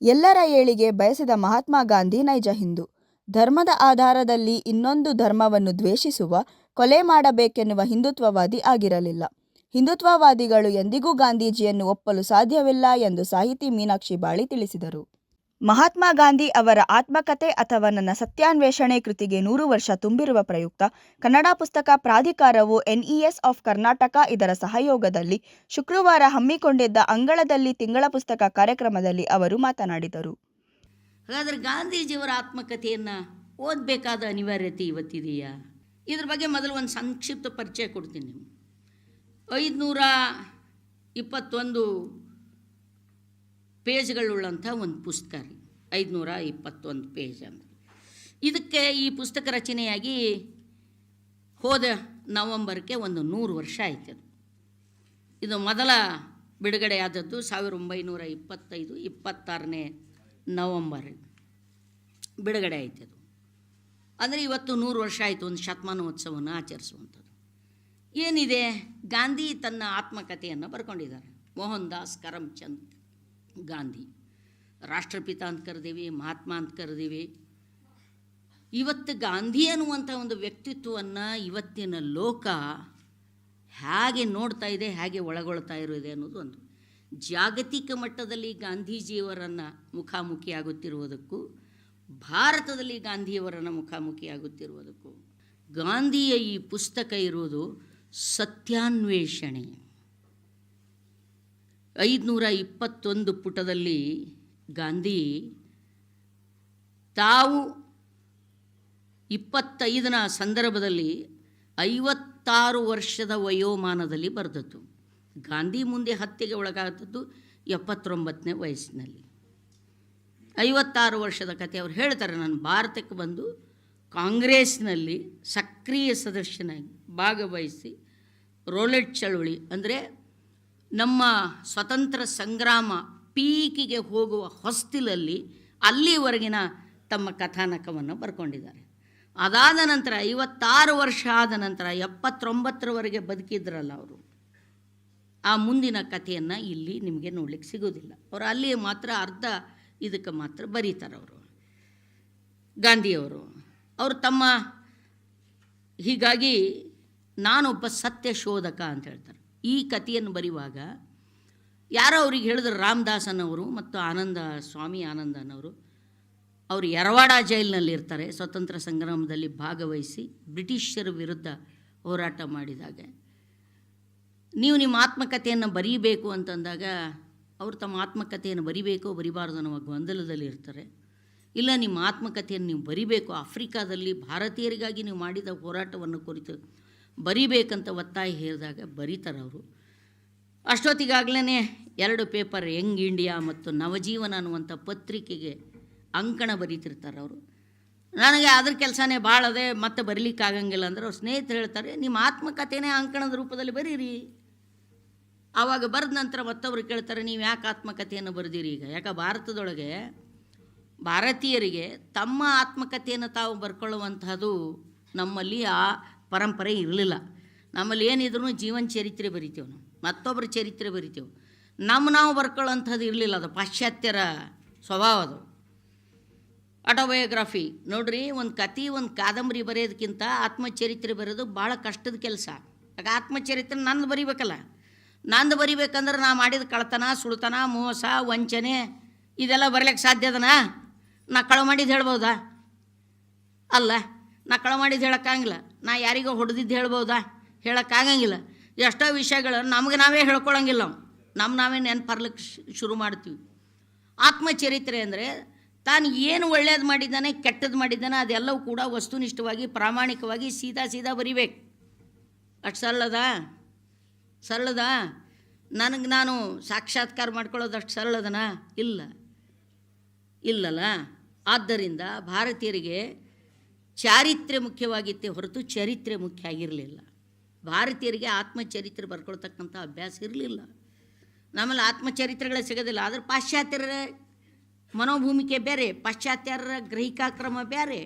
ಎಲ್ಲರ ಏಳಿಗೆ ಬಯಸಿದ ಮಹಾತ್ಮ ಗಾಂಧಿ ನೈಜ ಹಿಂದೂ. ಧರ್ಮದ ಆಧಾರದಲ್ಲಿ ಇನ್ನೊಂದು ಧರ್ಮವನ್ನು ದ್ವೇಷಿಸುವ, ಕೊಲೆ ಮಾಡಬೇಕೆನ್ನುವ ಹಿಂದುತ್ವವಾದಿ ಆಗಿರಲಿಲ್ಲ. ಹಿಂದುತ್ವವಾದಿಗಳು ಎಂದಿಗೂ ಗಾಂಧೀಜಿಯನ್ನು ಒಪ್ಪಲು ಸಾಧ್ಯವಿಲ್ಲ ಎಂದು ಸಾಹಿತಿ ಮೀನಾಕ್ಷಿ ಬಾಳಿ ತಿಳಿಸಿದರು. ಮಹಾತ್ಮ ಗಾಂಧಿ ಅವರ ಆತ್ಮಕಥೆ ಅಥವಾ ನನ್ನ ಸತ್ಯಾನ್ವೇಷಣೆ ಕೃತಿಗೆ 100 ವರ್ಷ ತುಂಬಿರುವ ಪ್ರಯುಕ್ತ ಕನ್ನಡ ಪುಸ್ತಕ ಪ್ರಾಧಿಕಾರವು NES ಆಫ್ ಕರ್ನಾಟಕ ಇದರ ಸಹಯೋಗದಲ್ಲಿ ಶುಕ್ರವಾರ ಹಮ್ಮಿಕೊಂಡಿದ್ದ ಅಂಗಳದಲ್ಲಿ ತಿಂಗಳ ಪುಸ್ತಕ ಕಾರ್ಯಕ್ರಮದಲ್ಲಿ ಅವರು ಮಾತನಾಡಿದರು. ಹಾಗಾದರೆ ಗಾಂಧೀಜಿಯವರ ಆತ್ಮಕಥೆಯನ್ನು ಓದಬೇಕಾದ ಅನಿವಾರ್ಯತೆ ಇವತ್ತಿದೆಯಾ? ಇದ್ರ ಬಗ್ಗೆ ಮೊದಲು ಒಂದು ಸಂಕ್ಷಿಪ್ತ ಪರಿಚಯ ಕೊಡ್ತೀನಿ. ನೀವು 521 ಪೇಜ್ಗಳುಳ್ಳಂಥ ಒಂದು ಪುಸ್ತಕ ರೀ. 521 ಪೇಜ್ ಅಂದರೆ ಇದಕ್ಕೆ ಈ ಪುಸ್ತಕ ರಚನೆಯಾಗಿ ಹೋದ ನವಂಬರ್ಗೆ ಒಂದು 100 ವರ್ಷ ಆಯ್ತು. ಇದು ಮೊದಲ ಬಿಡುಗಡೆ ಆದದ್ದು 1925 26ನೇ ನವಂಬರ್ ಬಿಡುಗಡೆ ಆಯ್ತದು. ಅಂದರೆ ಇವತ್ತು 100 ವರ್ಷ ಆಯಿತು ಒಂದು ಶತಮಾನೋತ್ಸವವನ್ನು ಆಚರಿಸುವಂಥದ್ದು. ಏನಿದೆ, ಗಾಂಧಿ ತನ್ನ ಆತ್ಮಕಥೆಯನ್ನು ಬರ್ಕೊಂಡಿದ್ದಾರೆ. ಮೋಹನ್ ದಾಸ್ ಕರಮ್ಚಂದ್ ಗಾಂಧಿ ರಾಷ್ಟ್ರಪಿತ ಅಂತ ಕರೆದೀವಿ, ಮಹಾತ್ಮ ಅಂತ ಕರೆದೀವಿ. ಇವತ್ತು ಗಾಂಧಿ ಅನ್ನುವಂಥ ಒಂದು ವ್ಯಕ್ತಿತ್ವವನ್ನು ಇವತ್ತಿನ ಲೋಕ ಹೇಗೆ ನೋಡ್ತಾ ಇದೆ, ಹೇಗೆ ಒಳಗೊಳ್ತಾ ಇರೋದೆ ಅನ್ನೋದು ಒಂದು. ಜಾಗತಿಕ ಮಟ್ಟದಲ್ಲಿ ಗಾಂಧೀಜಿಯವರನ್ನು ಮುಖಾಮುಖಿಯಾಗುತ್ತಿರುವುದಕ್ಕೂ ಭಾರತದಲ್ಲಿ ಗಾಂಧಿಯವರನ್ನು ಮುಖಾಮುಖಿಯಾಗುತ್ತಿರುವುದಕ್ಕೂ ಗಾಂಧಿಯ ಈ ಪುಸ್ತಕ ಇರುವುದು ಸತ್ಯಾನ್ವೇಷಣೆ. 521 ಪುಟದಲ್ಲಿ ಗಾಂಧಿ ತಾವು 25ನ ಸಂದರ್ಭದಲ್ಲಿ 56 ವರ್ಷದ ವಯೋಮಾನದಲ್ಲಿ ಬರೆದದ್ದು. ಗಾಂಧಿ ಮುಂದೆ ಹತ್ಯೆಗೆ ಒಳಗಾದದ್ದು 79ನೇ ವಯಸ್ಸಿನಲ್ಲಿ. 56 ವರ್ಷದ ಕಥೆ ಅವ್ರು ಹೇಳ್ತಾರೆ. ನಾನು ಭಾರತಕ್ಕೆ ಬಂದು ಕಾಂಗ್ರೆಸ್ನಲ್ಲಿ ಸಕ್ರಿಯ ಸದಸ್ಯನಾಗಿ ಭಾಗವಹಿಸಿ ರೋಲೆಟ್ ಚಳುವಳಿ ಅಂದರೆ ನಮ್ಮ ಸ್ವತಂತ್ರ ಸಂಗ್ರಾಮ ಪೀಕಿಗೆ ಹೋಗುವ ಹೊಸ್ತಿಲಲ್ಲಿ ಅಲ್ಲಿವರೆಗಿನ ತಮ್ಮ ಕಥಾನಕವನ್ನು ಬರ್ಕೊಂಡಿದ್ದಾರೆ. ಅದಾದ ನಂತರ 56 ವರ್ಷ ಆದ ನಂತರ 79ರವರೆಗೆ ಬದುಕಿದ್ರಲ್ಲ ಅವರು, ಆ ಮುಂದಿನ ಕಥೆಯನ್ನು ಇಲ್ಲಿ ನಿಮಗೆ ನೋಡಲಿಕ್ಕೆ ಸಿಗೋದಿಲ್ಲ. ಅವರು ಅಲ್ಲಿ ಮಾತ್ರ ಅರ್ಧ ಇದಕ್ಕೆ ಮಾತ್ರ ಬರೀತಾರೆ ಅವರು ಗಾಂಧಿಯವರು. ಅವರು ತಮ್ಮ ಹೀಗಾಗಿ ನಾನೊಬ್ಬ ಸತ್ಯ ಶೋಧಕ ಅಂತ ಹೇಳ್ತಾರೆ. ಈ ಕಥೆಯನ್ನು ಬರೆಯುವಾಗ ಯಾರೋ ಅವ್ರಿಗೆ ಹೇಳಿದ್ರು, ರಾಮದಾಸನವರು ಮತ್ತು ಸ್ವಾಮಿ ಆನಂದನವರು. ಅವರು ಯರವಾಡ ಜೈಲಿನಲ್ಲಿ ಇರ್ತಾರೆ. ಸ್ವತಂತ್ರ ಸಂಗ್ರಾಮದಲ್ಲಿ ಭಾಗವಹಿಸಿ ಬ್ರಿಟಿಷರ ವಿರುದ್ಧ ಹೋರಾಟ ಮಾಡಿದಾಗ ನೀವು ನಿಮ್ಮ ಆತ್ಮಕಥೆಯನ್ನು ಬರೀಬೇಕು ಅಂತಂದಾಗ ಅವರು ತಮ್ಮ ಆತ್ಮಕಥೆಯನ್ನು ಬರಿಬೇಕೋ ಬರಿಬಾರ್ದು ಅನ್ನೋ ಗೊಂದಲದಲ್ಲಿ ಇರ್ತಾರೆ. ಇಲ್ಲ, ನಿಮ್ಮ ಆತ್ಮಕಥೆಯನ್ನು ನೀವು ಬರಿಬೇಕು, ಆಫ್ರಿಕಾದಲ್ಲಿ ಭಾರತೀಯರಿಗಾಗಿ ನೀವು ಮಾಡಿದ ಹೋರಾಟವನ್ನು ಕುರಿತು ಬರಿಬೇಕಂತ ಒತ್ತಾಯ ಹೇಳಿದಾಗ ಬರೀತಾರೆ ಅವರು. ಅಷ್ಟೊತ್ತಿಗಾಗಲೇ 2 ಪೇಪರ್ ಯಂಗ್ ಇಂಡಿಯಾ ಮತ್ತು ನವಜೀವನ ಅನ್ನುವಂಥ ಪತ್ರಿಕೆಗೆ ಅಂಕಣ ಬರೀತಿರ್ತಾರೆ ಅವರು. ನನಗೆ ಅದ್ರ ಕೆಲಸನೇ ಭಾಳ ಅದೇ, ಮತ್ತೆ ಬರೀಲಿಕ್ಕಾಗಂಗಿಲ್ಲ ಅಂದ್ರೆ ಅವ್ರ ಸ್ನೇಹಿತರು ಹೇಳ್ತಾರೆ, ನಿಮ್ಮ ಆತ್ಮಕಥೆನೇ ಅಂಕಣದ ರೂಪದಲ್ಲಿ ಬರೀರಿ. ಆವಾಗ ಬರೆದ ನಂತರ ಮತ್ತೊಬ್ರು ಕೇಳ್ತಾರೆ, ನೀವು ಯಾಕೆ ಆತ್ಮಕಥೆಯನ್ನು ಬರೆದಿರಿ ಈಗ? ಯಾಕೆ ಭಾರತದೊಳಗೆ ಭಾರತೀಯರಿಗೆ ತಮ್ಮ ಆತ್ಮಕಥೆಯನ್ನು ತಾವು ಬರ್ಕೊಳ್ಳುವಂಥದ್ದು ನಮ್ಮಲ್ಲಿ ಆ ಪರಂಪರೆ ಇರಲಿಲ್ಲ. ನಮ್ಮಲ್ಲಿ ಏನಿದ್ರು ಜೀವನ ಚರಿತ್ರೆ ಬರಿತೇವೆ, ನಾವು ಮತ್ತೊಬ್ಬರ ಚರಿತ್ರೆ ಬರಿತೇವೆ. ನಾವು ಬರ್ಕೊಳ್ಳೋಂಥದ್ದು ಇರಲಿಲ್ಲ. ಅದು ಪಾಶ್ಚಾತ್ಯರ ಸ್ವಭಾವ. ಅದು ಆಟೋಬಯೋಗ್ರಫಿ ನೋಡ್ರಿ, ಒಂದು ಕತೆ ಒಂದು ಕಾದಂಬರಿ ಬರೆಯೋದಕ್ಕಿಂತ ಆತ್ಮಚರಿತ್ರೆ ಬರೆಯೋದು ಭಾಳ ಕಷ್ಟದ ಕೆಲಸ. ಆಗ ಆತ್ಮಚರಿತ್ರೆ ನಂದು ಬರಿಬೇಕಲ್ಲ. ನಂದು ಬರಿಬೇಕಂದ್ರೆ ನಾ ಮಾಡಿದ ಕಳ್ತನ, ಸುಳ್ತನ, ಮೋಸ, ವಂಚನೆ ಇದೆಲ್ಲ ಬರಲಿಕ್ಕೆ ಸಾಧ್ಯ ಅದನಾ? ನಾ ಕಳು ಮಾಡಿದ್ದು ಹೇಳ್ಬೋದಾ? ಅಲ್ಲ, ನಾ ಕಳು ಮಾಡಿದ್ದು ಹೇಳೋಕ್ಕಾಗಿಲ್ಲ. ನಾ ಯಾರಿಗೋ ಹೊಡೆದಿದ್ದು ಹೇಳ್ಬೋದಾ? ಹೇಳೋಕ್ಕಾಗಂಗಿಲ್ಲ. ಎಷ್ಟೋ ವಿಷಯಗಳು ನಮಗೆ ನಾವೇ ಹೇಳ್ಕೊಳಂಗಿಲ್ಲ. ನಾವೇ ನೆನಪರ್ಲಿಕ್ಕೆ ಶುರು ಮಾಡ್ತೀವಿ. ಆತ್ಮಚರಿತ್ರೆ ಅಂದರೆ ತಾನು ಏನು ಒಳ್ಳೇದು ಮಾಡಿದ್ದಾನೆ, ಕೆಟ್ಟದ್ದು ಮಾಡಿದ್ದಾನೆ ಅದೆಲ್ಲವೂ ಕೂಡ ವಸ್ತುನಿಷ್ಠವಾಗಿ ಪ್ರಾಮಾಣಿಕವಾಗಿ ಸೀದಾ ಬರಿಬೇಕು. ಅಷ್ಟು ಸರಳದ ನನಗೆ ನಾನು ಸಾಕ್ಷಾತ್ಕಾರ ಮಾಡ್ಕೊಳ್ಳೋದು ಅಷ್ಟು ಸರಳದನಾ? ಇಲ್ಲಲ್ಲ. ಆದ್ದರಿಂದ ಭಾರತೀಯರಿಗೆ ಚಾರಿತ್ರ್ಯ ಮುಖ್ಯವಾಗಿತ್ತೆ ಹೊರತು ಚರಿತ್ರೆ ಮುಖ್ಯ ಆಗಿರಲಿಲ್ಲ. ಭಾರತೀಯರಿಗೆ ಆತ್ಮಚರಿತ್ರೆ ಬರ್ಕೊಳ್ತಕ್ಕಂಥ ಅಭ್ಯಾಸ ಇರಲಿಲ್ಲ. ನಮ್ಮಲ್ಲಿ ಆತ್ಮಚರಿತ್ರೆಗಳೇ ಸಿಗೋದಿಲ್ಲ. ಆದರೆ ಪಾಶ್ಚಾತ್ಯರ ಮನೋಭೂಮಿಕೆ ಬೇರೆ, ಪಾಶ್ಚಾತ್ಯರ ಗ್ರಹಿಕಾಕ್ರಮ ಬೇರೆ.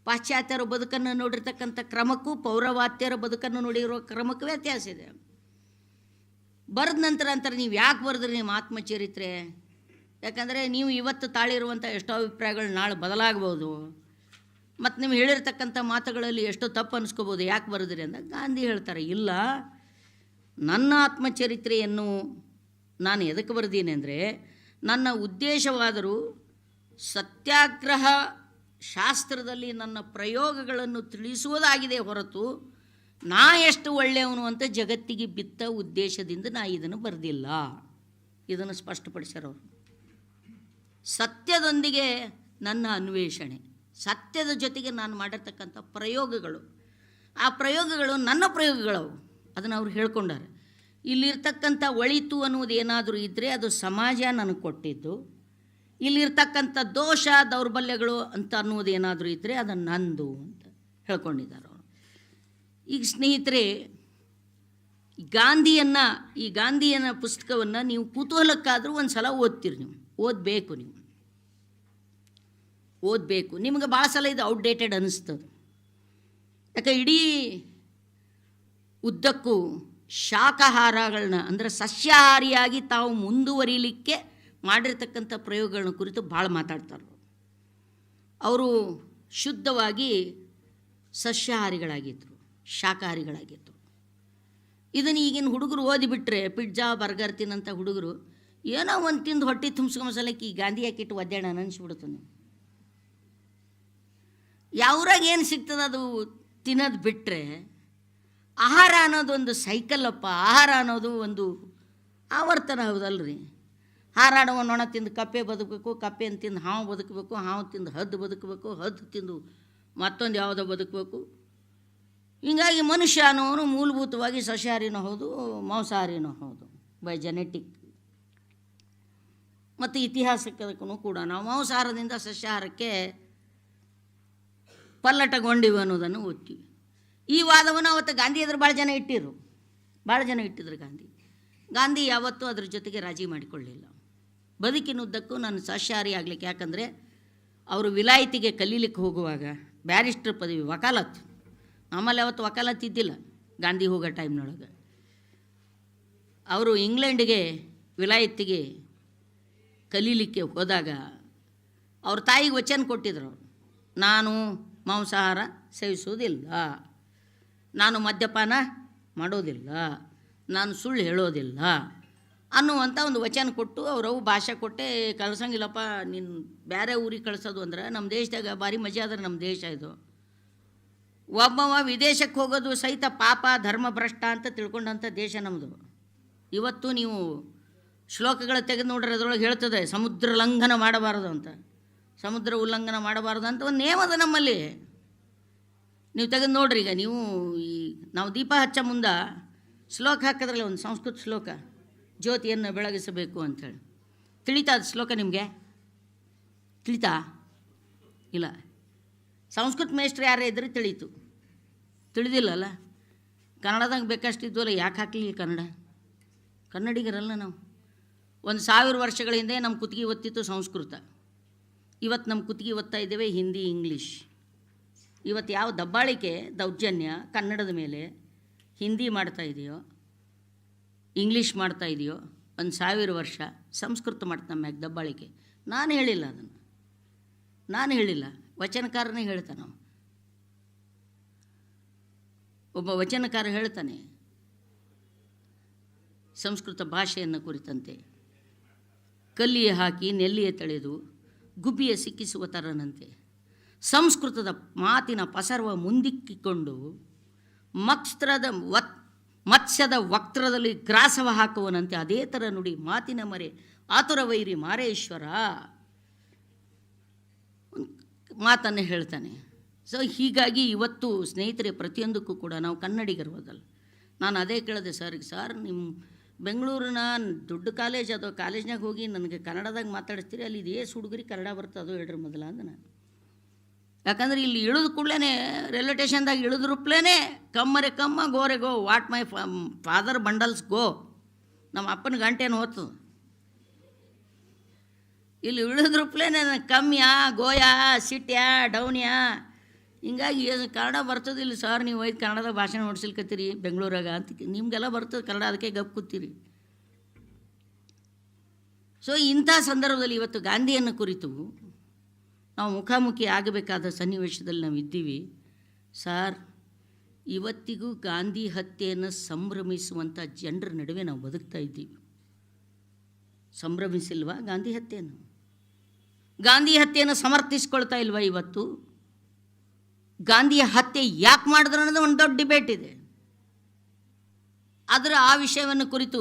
ಪಾಶ್ಚಾತ್ಯರ ಬದುಕನ್ನು ನೋಡಿರ್ತಕ್ಕಂಥ ಕ್ರಮಕ್ಕೂ ಪೌರವಾತ್ಯರ ಬದುಕನ್ನು ನೋಡಿರೋ ಕ್ರಮಕ್ಕೂ ವ್ಯತ್ಯಾಸ ಇದೆ. ಬರೆದ ನಂತರ ನೀವು ಯಾಕೆ ಬರೆದ್ರಿ ನಿಮ್ಮ ಆತ್ಮಚರಿತ್ರೆ? ಯಾಕಂದರೆ ನೀವು ಇವತ್ತು ತಾಳಿರುವಂಥ ಎಷ್ಟೋ ಅಭಿಪ್ರಾಯಗಳು ನಾಳೆ ಬದಲಾಗ್ಬೋದು, ಮತ್ತು ನೀವು ಹೇಳಿರ್ತಕ್ಕಂಥ ಮಾತುಗಳಲ್ಲಿ ಎಷ್ಟೋ ತಪ್ಪು ಅನಿಸ್ಕೋಬೋದು. ಯಾಕೆ ಬರೆದ್ರಿ ಅಂತ ಗಾಂಧಿ ಹೇಳ್ತಾರೆ, ಇಲ್ಲ, ನನ್ನ ಆತ್ಮಚರಿತ್ರೆಯನ್ನು ನಾನು ಎದಕ್ಕೆ ಬರೆದೀನಿ ಅಂದರೆ, ನನ್ನ ಉದ್ದೇಶವಾದರೂ ಸತ್ಯಾಗ್ರಹ ಶಾಸ್ತ್ರದಲ್ಲಿ ನನ್ನ ಪ್ರಯೋಗಗಳನ್ನು ತಿಳಿಸುವುದಾಗಿದೆ ಹೊರತು ನಾ ಎಷ್ಟು ಒಳ್ಳೆಯವನು ಅಂತ ಜಗತ್ತಿಗೆ ಬಿತ್ತ ಉದ್ದೇಶದಿಂದ ನಾ ಇದನ್ನು ಬರೆದಿಲ್ಲ. ಇದನ್ನು ಸ್ಪಷ್ಟಪಡಿಸ್ಯಾರವರು. ಸತ್ಯದೊಂದಿಗೆ ನನ್ನ ಅನ್ವೇಷಣೆ, ಸತ್ಯದ ಜೊತೆಗೆ ನಾನು ಮಾಡಿರ್ತಕ್ಕಂಥ ಪ್ರಯೋಗಗಳು, ಆ ಪ್ರಯೋಗಗಳು ನನ್ನ ಪ್ರಯೋಗಗಳವು, ಅದನ್ನು ಅವ್ರು ಹೇಳ್ಕೊಂಡಾರೆ. ಇಲ್ಲಿರ್ತಕ್ಕಂಥ ಒಳಿತು ಅನ್ನೋದು ಏನಾದರೂ ಇದ್ದರೆ ಅದು ಸಮಾಜ ನನಗೆ ಕೊಟ್ಟಿದ್ದು, ಇಲ್ಲಿರ್ತಕ್ಕಂಥ ದೋಷ ದೌರ್ಬಲ್ಯಗಳು ಅಂತ ಅನ್ನೋದು ಏನಾದರೂ ಇದ್ದರೆ ಅದು ನಂದು ಅಂತ ಹೇಳ್ಕೊಂಡಿದ್ದಾರೆ ಅವರು. ಈಗ ಸ್ನೇಹಿತರೆ, ಈ ಗಾಂಧಿಯನ್ನ ಪುಸ್ತಕವನ್ನು ನೀವು ಕುತೂಹಲಕ್ಕಾದರೂ ಒಂದು ಸಲ ಓದ್ತೀರಿ. ನೀವು ಓದಬೇಕು. ನಿಮಗೆ ಭಾಳ ಸಲ ಇದು ಔಟ್ಡೇಟೆಡ್ ಅನ್ನಿಸ್ತದೆ. ಯಾಕೆ ಇಡೀ ಉದ್ದಕ್ಕೂ ಶಾಕಾಹಾರಗಳನ್ನ ಅಂದರೆ ಸಸ್ಯಾಹಾರಿಯಾಗಿ ತಾವು ಮುಂದುವರಿಲಿಕ್ಕೆ ಮಾಡಿರ್ತಕ್ಕಂಥ ಪ್ರಯೋಗಗಳನ್ನ ಕುರಿತು ಭಾಳ ಮಾತಾಡ್ತಾರೆ. ಅವರು ಶುದ್ಧವಾಗಿ ಸಸ್ಯಾಹಾರಿಗಳಾಗಿದ್ದರು, ಶಾಕಾಹಾರಿಗಳಾಗಿದ್ದರು. ಇದನ್ನು ಈಗಿನ ಹುಡುಗರು ಓದಿಬಿಟ್ರೆ, ಪಿಜ್ಜಾ ಬರ್ಗರ್ ತಿನ್ನಂಥ ಹುಡುಗರು ಏನೋ ಒಂದು ತಿಂದು ಹೊಟ್ಟೆ ತುಂಬಿಸ್ಕೊಂಬಸಲಕ್ಕೆ ಈ ಗಾಂಧಿ ಹಾಕಿಟ್ಟು ಒದ್ದಾಡ ಅನಿಸ್ಬಿಡುತ್ತೆ. ನೀವು ಯಾವ್ರಾಗ ಏನು ಸಿಗ್ತದೆ ಅದು ತಿನ್ನೋದು ಬಿಟ್ಟರೆ, ಆಹಾರ ಅನ್ನೋದೊಂದು ಸೈಕಲ್ಲಪ್ಪ. ಆಹಾರ ಅನ್ನೋದು ಒಂದು ಆವರ್ತನ, ಹೌದಲ್ರಿ? ಹಾರಾಡುವ ನೊಣ ತಿಂದು ಕಪ್ಪೆ ಬದುಕಬೇಕು, ಕಪ್ಪೆಯನ್ನು ತಿಂದು ಹಾವು ಬದುಕಬೇಕು, ಹಾವು ತಿಂದು ಹದ್ದು ಬದುಕಬೇಕು, ಹದ್ದು ತಿಂದು ಮತ್ತೊಂದು ಯಾವುದೋ ಬದುಕಬೇಕು. ಹೀಗಾಗಿ ಮನುಷ್ಯ ಅನ್ನೋನು ಮೂಲಭೂತವಾಗಿ ಸಸ್ಯಾಹಾರಿನೂ ಹೌದು, ಮಾಂಸಾಹಾರಿನೂ ಹೌದು, ಬೈ ಜೆನೆಟಿಕ್. ಮತ್ತು ಇತಿಹಾಸಕ್ಕೂ ಕೂಡ ನಾವು ಮಾಂಸಾಹಾರದಿಂದ ಸಸ್ಯಾಹಾರಕ್ಕೆ ಪಲ್ಲಟಗೊಂಡಿವೆ ಅನ್ನೋದನ್ನು ಓದ್ತೀವಿ. ಈ ವಾದವನ್ನು ಅವತ್ತು ಗಾಂಧಿ ಎದುರು ಭಾಳ ಜನ ಇಟ್ಟಿದ್ರು. ಗಾಂಧಿ ಯಾವತ್ತೂ ಅದ್ರ ಜೊತೆಗೆ ರಾಜಿ ಮಾಡಿಕೊಳ್ಳಿಲ್ಲ. ಬದುಕಿನುದ್ದಕ್ಕೂ ನಾನು ಸಸ್ಯಾಹಾರಿ ಆಗಲಿಕ್ಕೆ, ಯಾಕಂದರೆ ಅವರು ವಿಲಾಯತಿಗೆ ಕಲೀಲಿಕ್ಕೆ ಹೋಗುವಾಗ ಬ್ಯಾರಿಸ್ಟರ್ ಪದವಿ, ವಕಾಲತ್, ನಮ್ಮಲ್ಲಿ ಅವತ್ತು ವಕಾಲತ್ ಇದ್ದಿಲ್ಲ ಗಾಂಧಿ ಹೋಗೋ ಟೈಮ್ನೊಳಗೆ. ಅವರು ಇಂಗ್ಲೆಂಡಿಗೆ ವಿಲಾಯತಿಗೆ ಕಲೀಲಿಕ್ಕೆ ಹೋದಾಗ ಅವ್ರ ತಾಯಿಗೆ ವಚನ ಕೊಟ್ಟಿದ್ರು, ನಾನು ಮಾಂಸಾಹಾರ ಸೇವಿಸೋದಿಲ್ಲ, ನಾನು ಮದ್ಯಪಾನ ಮಾಡೋದಿಲ್ಲ, ನಾನು ಸುಳ್ಳು ಹೇಳೋದಿಲ್ಲ ಅನ್ನುವಂಥ ಒಂದು ವಚನ ಕೊಟ್ಟು ಅವ್ರವು ಭಾಷೆ ಕೊಟ್ಟೆ ಕಳ್ಸಂಗಿಲ್ಲಪ್ಪ, ನೀನು ಬೇರೆ ಊರಿಗೆ ಕಳಿಸೋದು ಅಂದ್ರೆ ನಮ್ಮ ದೇಶದಾಗ ಭಾರಿ ಮಜಾ ಅದ. ನಮ್ಮ ದೇಶ ಇದು, ಒಬ್ಬವ ವಿದೇಶಕ್ಕೆ ಹೋಗೋದು ಸಹಿತ ಪಾಪ ಧರ್ಮಭ್ರಷ್ಟ ಅಂತ ತಿಳ್ಕೊಂಡಂಥ ದೇಶ ನಮ್ಮದು. ಇವತ್ತು ನೀವು ಶ್ಲೋಕಗಳು ತೆಗೆದು ನೋಡ್ರೆ ಅದರೊಳಗೆ ಹೇಳ್ತದೆ ಸಮುದ್ರ ಲಂಘನ ಮಾಡಬಾರದು ಅಂತ, ಸಮುದ್ರ ಉಲ್ಲಂಘನ ಮಾಡಬಾರ್ದು ಅಂತ ಒಂದು ನೇಮದ ನಮ್ಮಲ್ಲಿ. ನೀವು ತೆಗೆದು ನೋಡ್ರಿ. ಈಗ ನಾವು ದೀಪ ಹಚ್ಚ ಮುಂದೆ ಶ್ಲೋಕ ಹಾಕಿದ್ರಲ್ಲ, ಒಂದು ಸಂಸ್ಕೃತ ಶ್ಲೋಕ, ಜ್ಯೋತಿಯನ್ನು ಬೆಳಗಿಸಬೇಕು ಅಂಥೇಳಿ. ತಿಳಿತಾ ಅದು ಶ್ಲೋಕ ನಿಮಗೆ? ತಿಳಿತಾ? ಇಲ್ಲ. ಸಂಸ್ಕೃತ ಮೇಷ್ಟ್ರು ಯಾರೇ ಇದ್ರೆ ತಿಳಿತು, ತಿಳಿದಿಲ್ಲಲ್ಲ. ಕನ್ನಡದಾಗ ಬೇಕಷ್ಟಿದ್ವಲ್ಲ, ಯಾಕೆ ಹಾಕಲಿಲ್ಲ? ಕನ್ನಡಿಗರಲ್ಲ ನಾವು. 1000 ವರ್ಷಗಳ ಹಿಂದೆ ನಮ್ಮ ಕುತ್ತಿಗೆ ಒತ್ತಿತ್ತು ಸಂಸ್ಕೃತ. ಇವತ್ತು ನಮ್ಮ ಕುತ್ತಿಗೆ ಒತ್ತಾ ಇದ್ದೇವೆ ಹಿಂದಿ, ಇಂಗ್ಲೀಷ್. ಇವತ್ತು ಯಾವ ದಬ್ಬಾಳಿಕೆ ದೌರ್ಜನ್ಯ ಕನ್ನಡದ ಮೇಲೆ ಹಿಂದಿ ಮಾಡ್ತಾ ಇದೆಯೋ, ಇಂಗ್ಲೀಷ್ ಮಾಡ್ತಾ ಇದೆಯೋ, 1000 ವರ್ಷ ಸಂಸ್ಕೃತ ಮಾಡ್ತಾ ನಮ್ಮ ಮ್ಯಾಗ ದಬ್ಬಾಳಿಕೆ. ನಾನು ಹೇಳಿಲ್ಲ, ಅದನ್ನು ನಾನು ಹೇಳಿಲ್ಲ, ವಚನಕಾರನೇ ಹೇಳ್ತಾನೆ. ಒಬ್ಬ ವಚನಕಾರ ಹೇಳ್ತಾನೆ ಸಂಸ್ಕೃತ ಭಾಷೆಯನ್ನು ಕುರಿತಂತೆ, ಕಲ್ಲಿಯೇ ಹಾಕಿ ನೆಲ್ಲಿಯೇ ತಳೆದು ಗುಬ್ಬಿಯ ಸಿಕ್ಕಿಸುವ ತರನಂತೆ ಸಂಸ್ಕೃತದ ಮಾತಿನ ಪಸರ್ವ ಮುಂದಿಕ್ಕಿಕೊಂಡು ಮತ್ಸ್ಯದ ವಕ್ತ್ರದಲ್ಲಿ ಗ್ರಾಸವ ಹಾಕುವನಂತೆ ಅದೇ ಥರ ನುಡಿ ಮಾತಿನ ಮರೆ ಆತುರ ವೈರಿ ಮಾರೇಶ್ವರ ಮಾತನ್ನು ಹೇಳ್ತಾನೆ. ಸೊ ಹೀಗಾಗಿ ಇವತ್ತು ಸ್ನೇಹಿತರೆ, ಪ್ರತಿಯೊಂದಕ್ಕೂ ಕೂಡ ನಾವು ಕನ್ನಡಿಗರು ಹೋದಲ್ಲ. ನಾನು ಅದೇ ಕೇಳಿದೆ ಸರ್, ನಿಮ್ಮ ಬೆಂಗಳೂರಿನ ದೊಡ್ಡ ಕಾಲೇಜ್ ಅದು, ಕಾಲೇಜ್ನಾಗ ಹೋಗಿ ನನಗೆ ಕನ್ನಡದಾಗ ಮಾತಾಡಿಸ್ತೀರಿ, ಅಲ್ಲಿ ಇದು ಹುಡುಗರಿ ಕನ್ನಡ ಬರ್ತದೆ ಅದು ಹೇಳ್ರಿ ಮೊದಲ ಅಂದ ನಾನು. ಯಾಕಂದ್ರೆ ಇಲ್ಲಿ ಇಳಿದ ಕೂಡಲೇ ರೈಲ್ವೆ ಸ್ಟೇಷನ್ದಾಗ ಇಳಿದ್ರುಪ್ಲೇ ಕಮ್ಮರೆ ಕಮ್ಮ ಗೋರೆ go what my father bundles go, ನಮ್ಮ ಅಪ್ಪನ ಗಂಟೆನ ಹೋತು. ಇಲ್ಲಿ ಇಳಿದ್ರುಪ್ಲೇ ಕಮ್ಮಿಯಾ ಗೋಯಾ ಸಿಟ್ಯಾ ಡೌನ್ಯಾ, ಹಿಂಗಾಗಿ ಕನ್ನಡ ಬರ್ತದಿಲ್ಲ ಸರ್, ನೀವು ಒಯ್ದು ಕನ್ನಡದಾಗ ಭಾಷಣ ಹೊಡ್ಸಿಲ್ಕತ್ತೀರಿ ಬೆಂಗಳೂರಾಗ ಅಂತ. ನಿಮಗೆಲ್ಲ ಬರ್ತದೆ ಕನ್ನಡ, ಅದಕ್ಕೆ ಗಪ್ ಕೂತೀರಿ. ಸೊ ಇಂಥ ಸಂದರ್ಭದಲ್ಲಿ ಇವತ್ತು ಗಾಂಧಿಯನ್ನು ಕುರಿತು ನಾವು ಮುಖಾಮುಖಿ ಆಗಬೇಕಾದ ಸನ್ನಿವೇಶದಲ್ಲಿ ನಾವು ಇದ್ದೀವಿ. ಸರ್, ಇವತ್ತಿಗೂ ಗಾಂಧಿ ಹತ್ಯೆಯನ್ನು ಸಂಭ್ರಮಿಸುವಂಥ ಜನರ ನಡುವೆ ನಾವು ಬದುಕ್ತಾ ಇದ್ದೀವಿ. ಸಂಭ್ರಮಿಸಿಲ್ವಾ ಗಾಂಧಿ ಹತ್ಯೆಯನ್ನು? ಗಾಂಧಿ ಹತ್ಯೆಯನ್ನು ಸಮರ್ಥಿಸ್ಕೊಳ್ತಾ ಇಲ್ವಾ ಇವತ್ತು? ಗಾಂಧಿಯ ಹತ್ಯೆ ಯಾಕೆ ಮಾಡಿದ್ರು ಅನ್ನೋದು ಒಂದು ದೊಡ್ಡ ಡಿಬೇಟ್ ಇದೆ. ಆ ವಿಷಯವನ್ನು ಕುರಿತು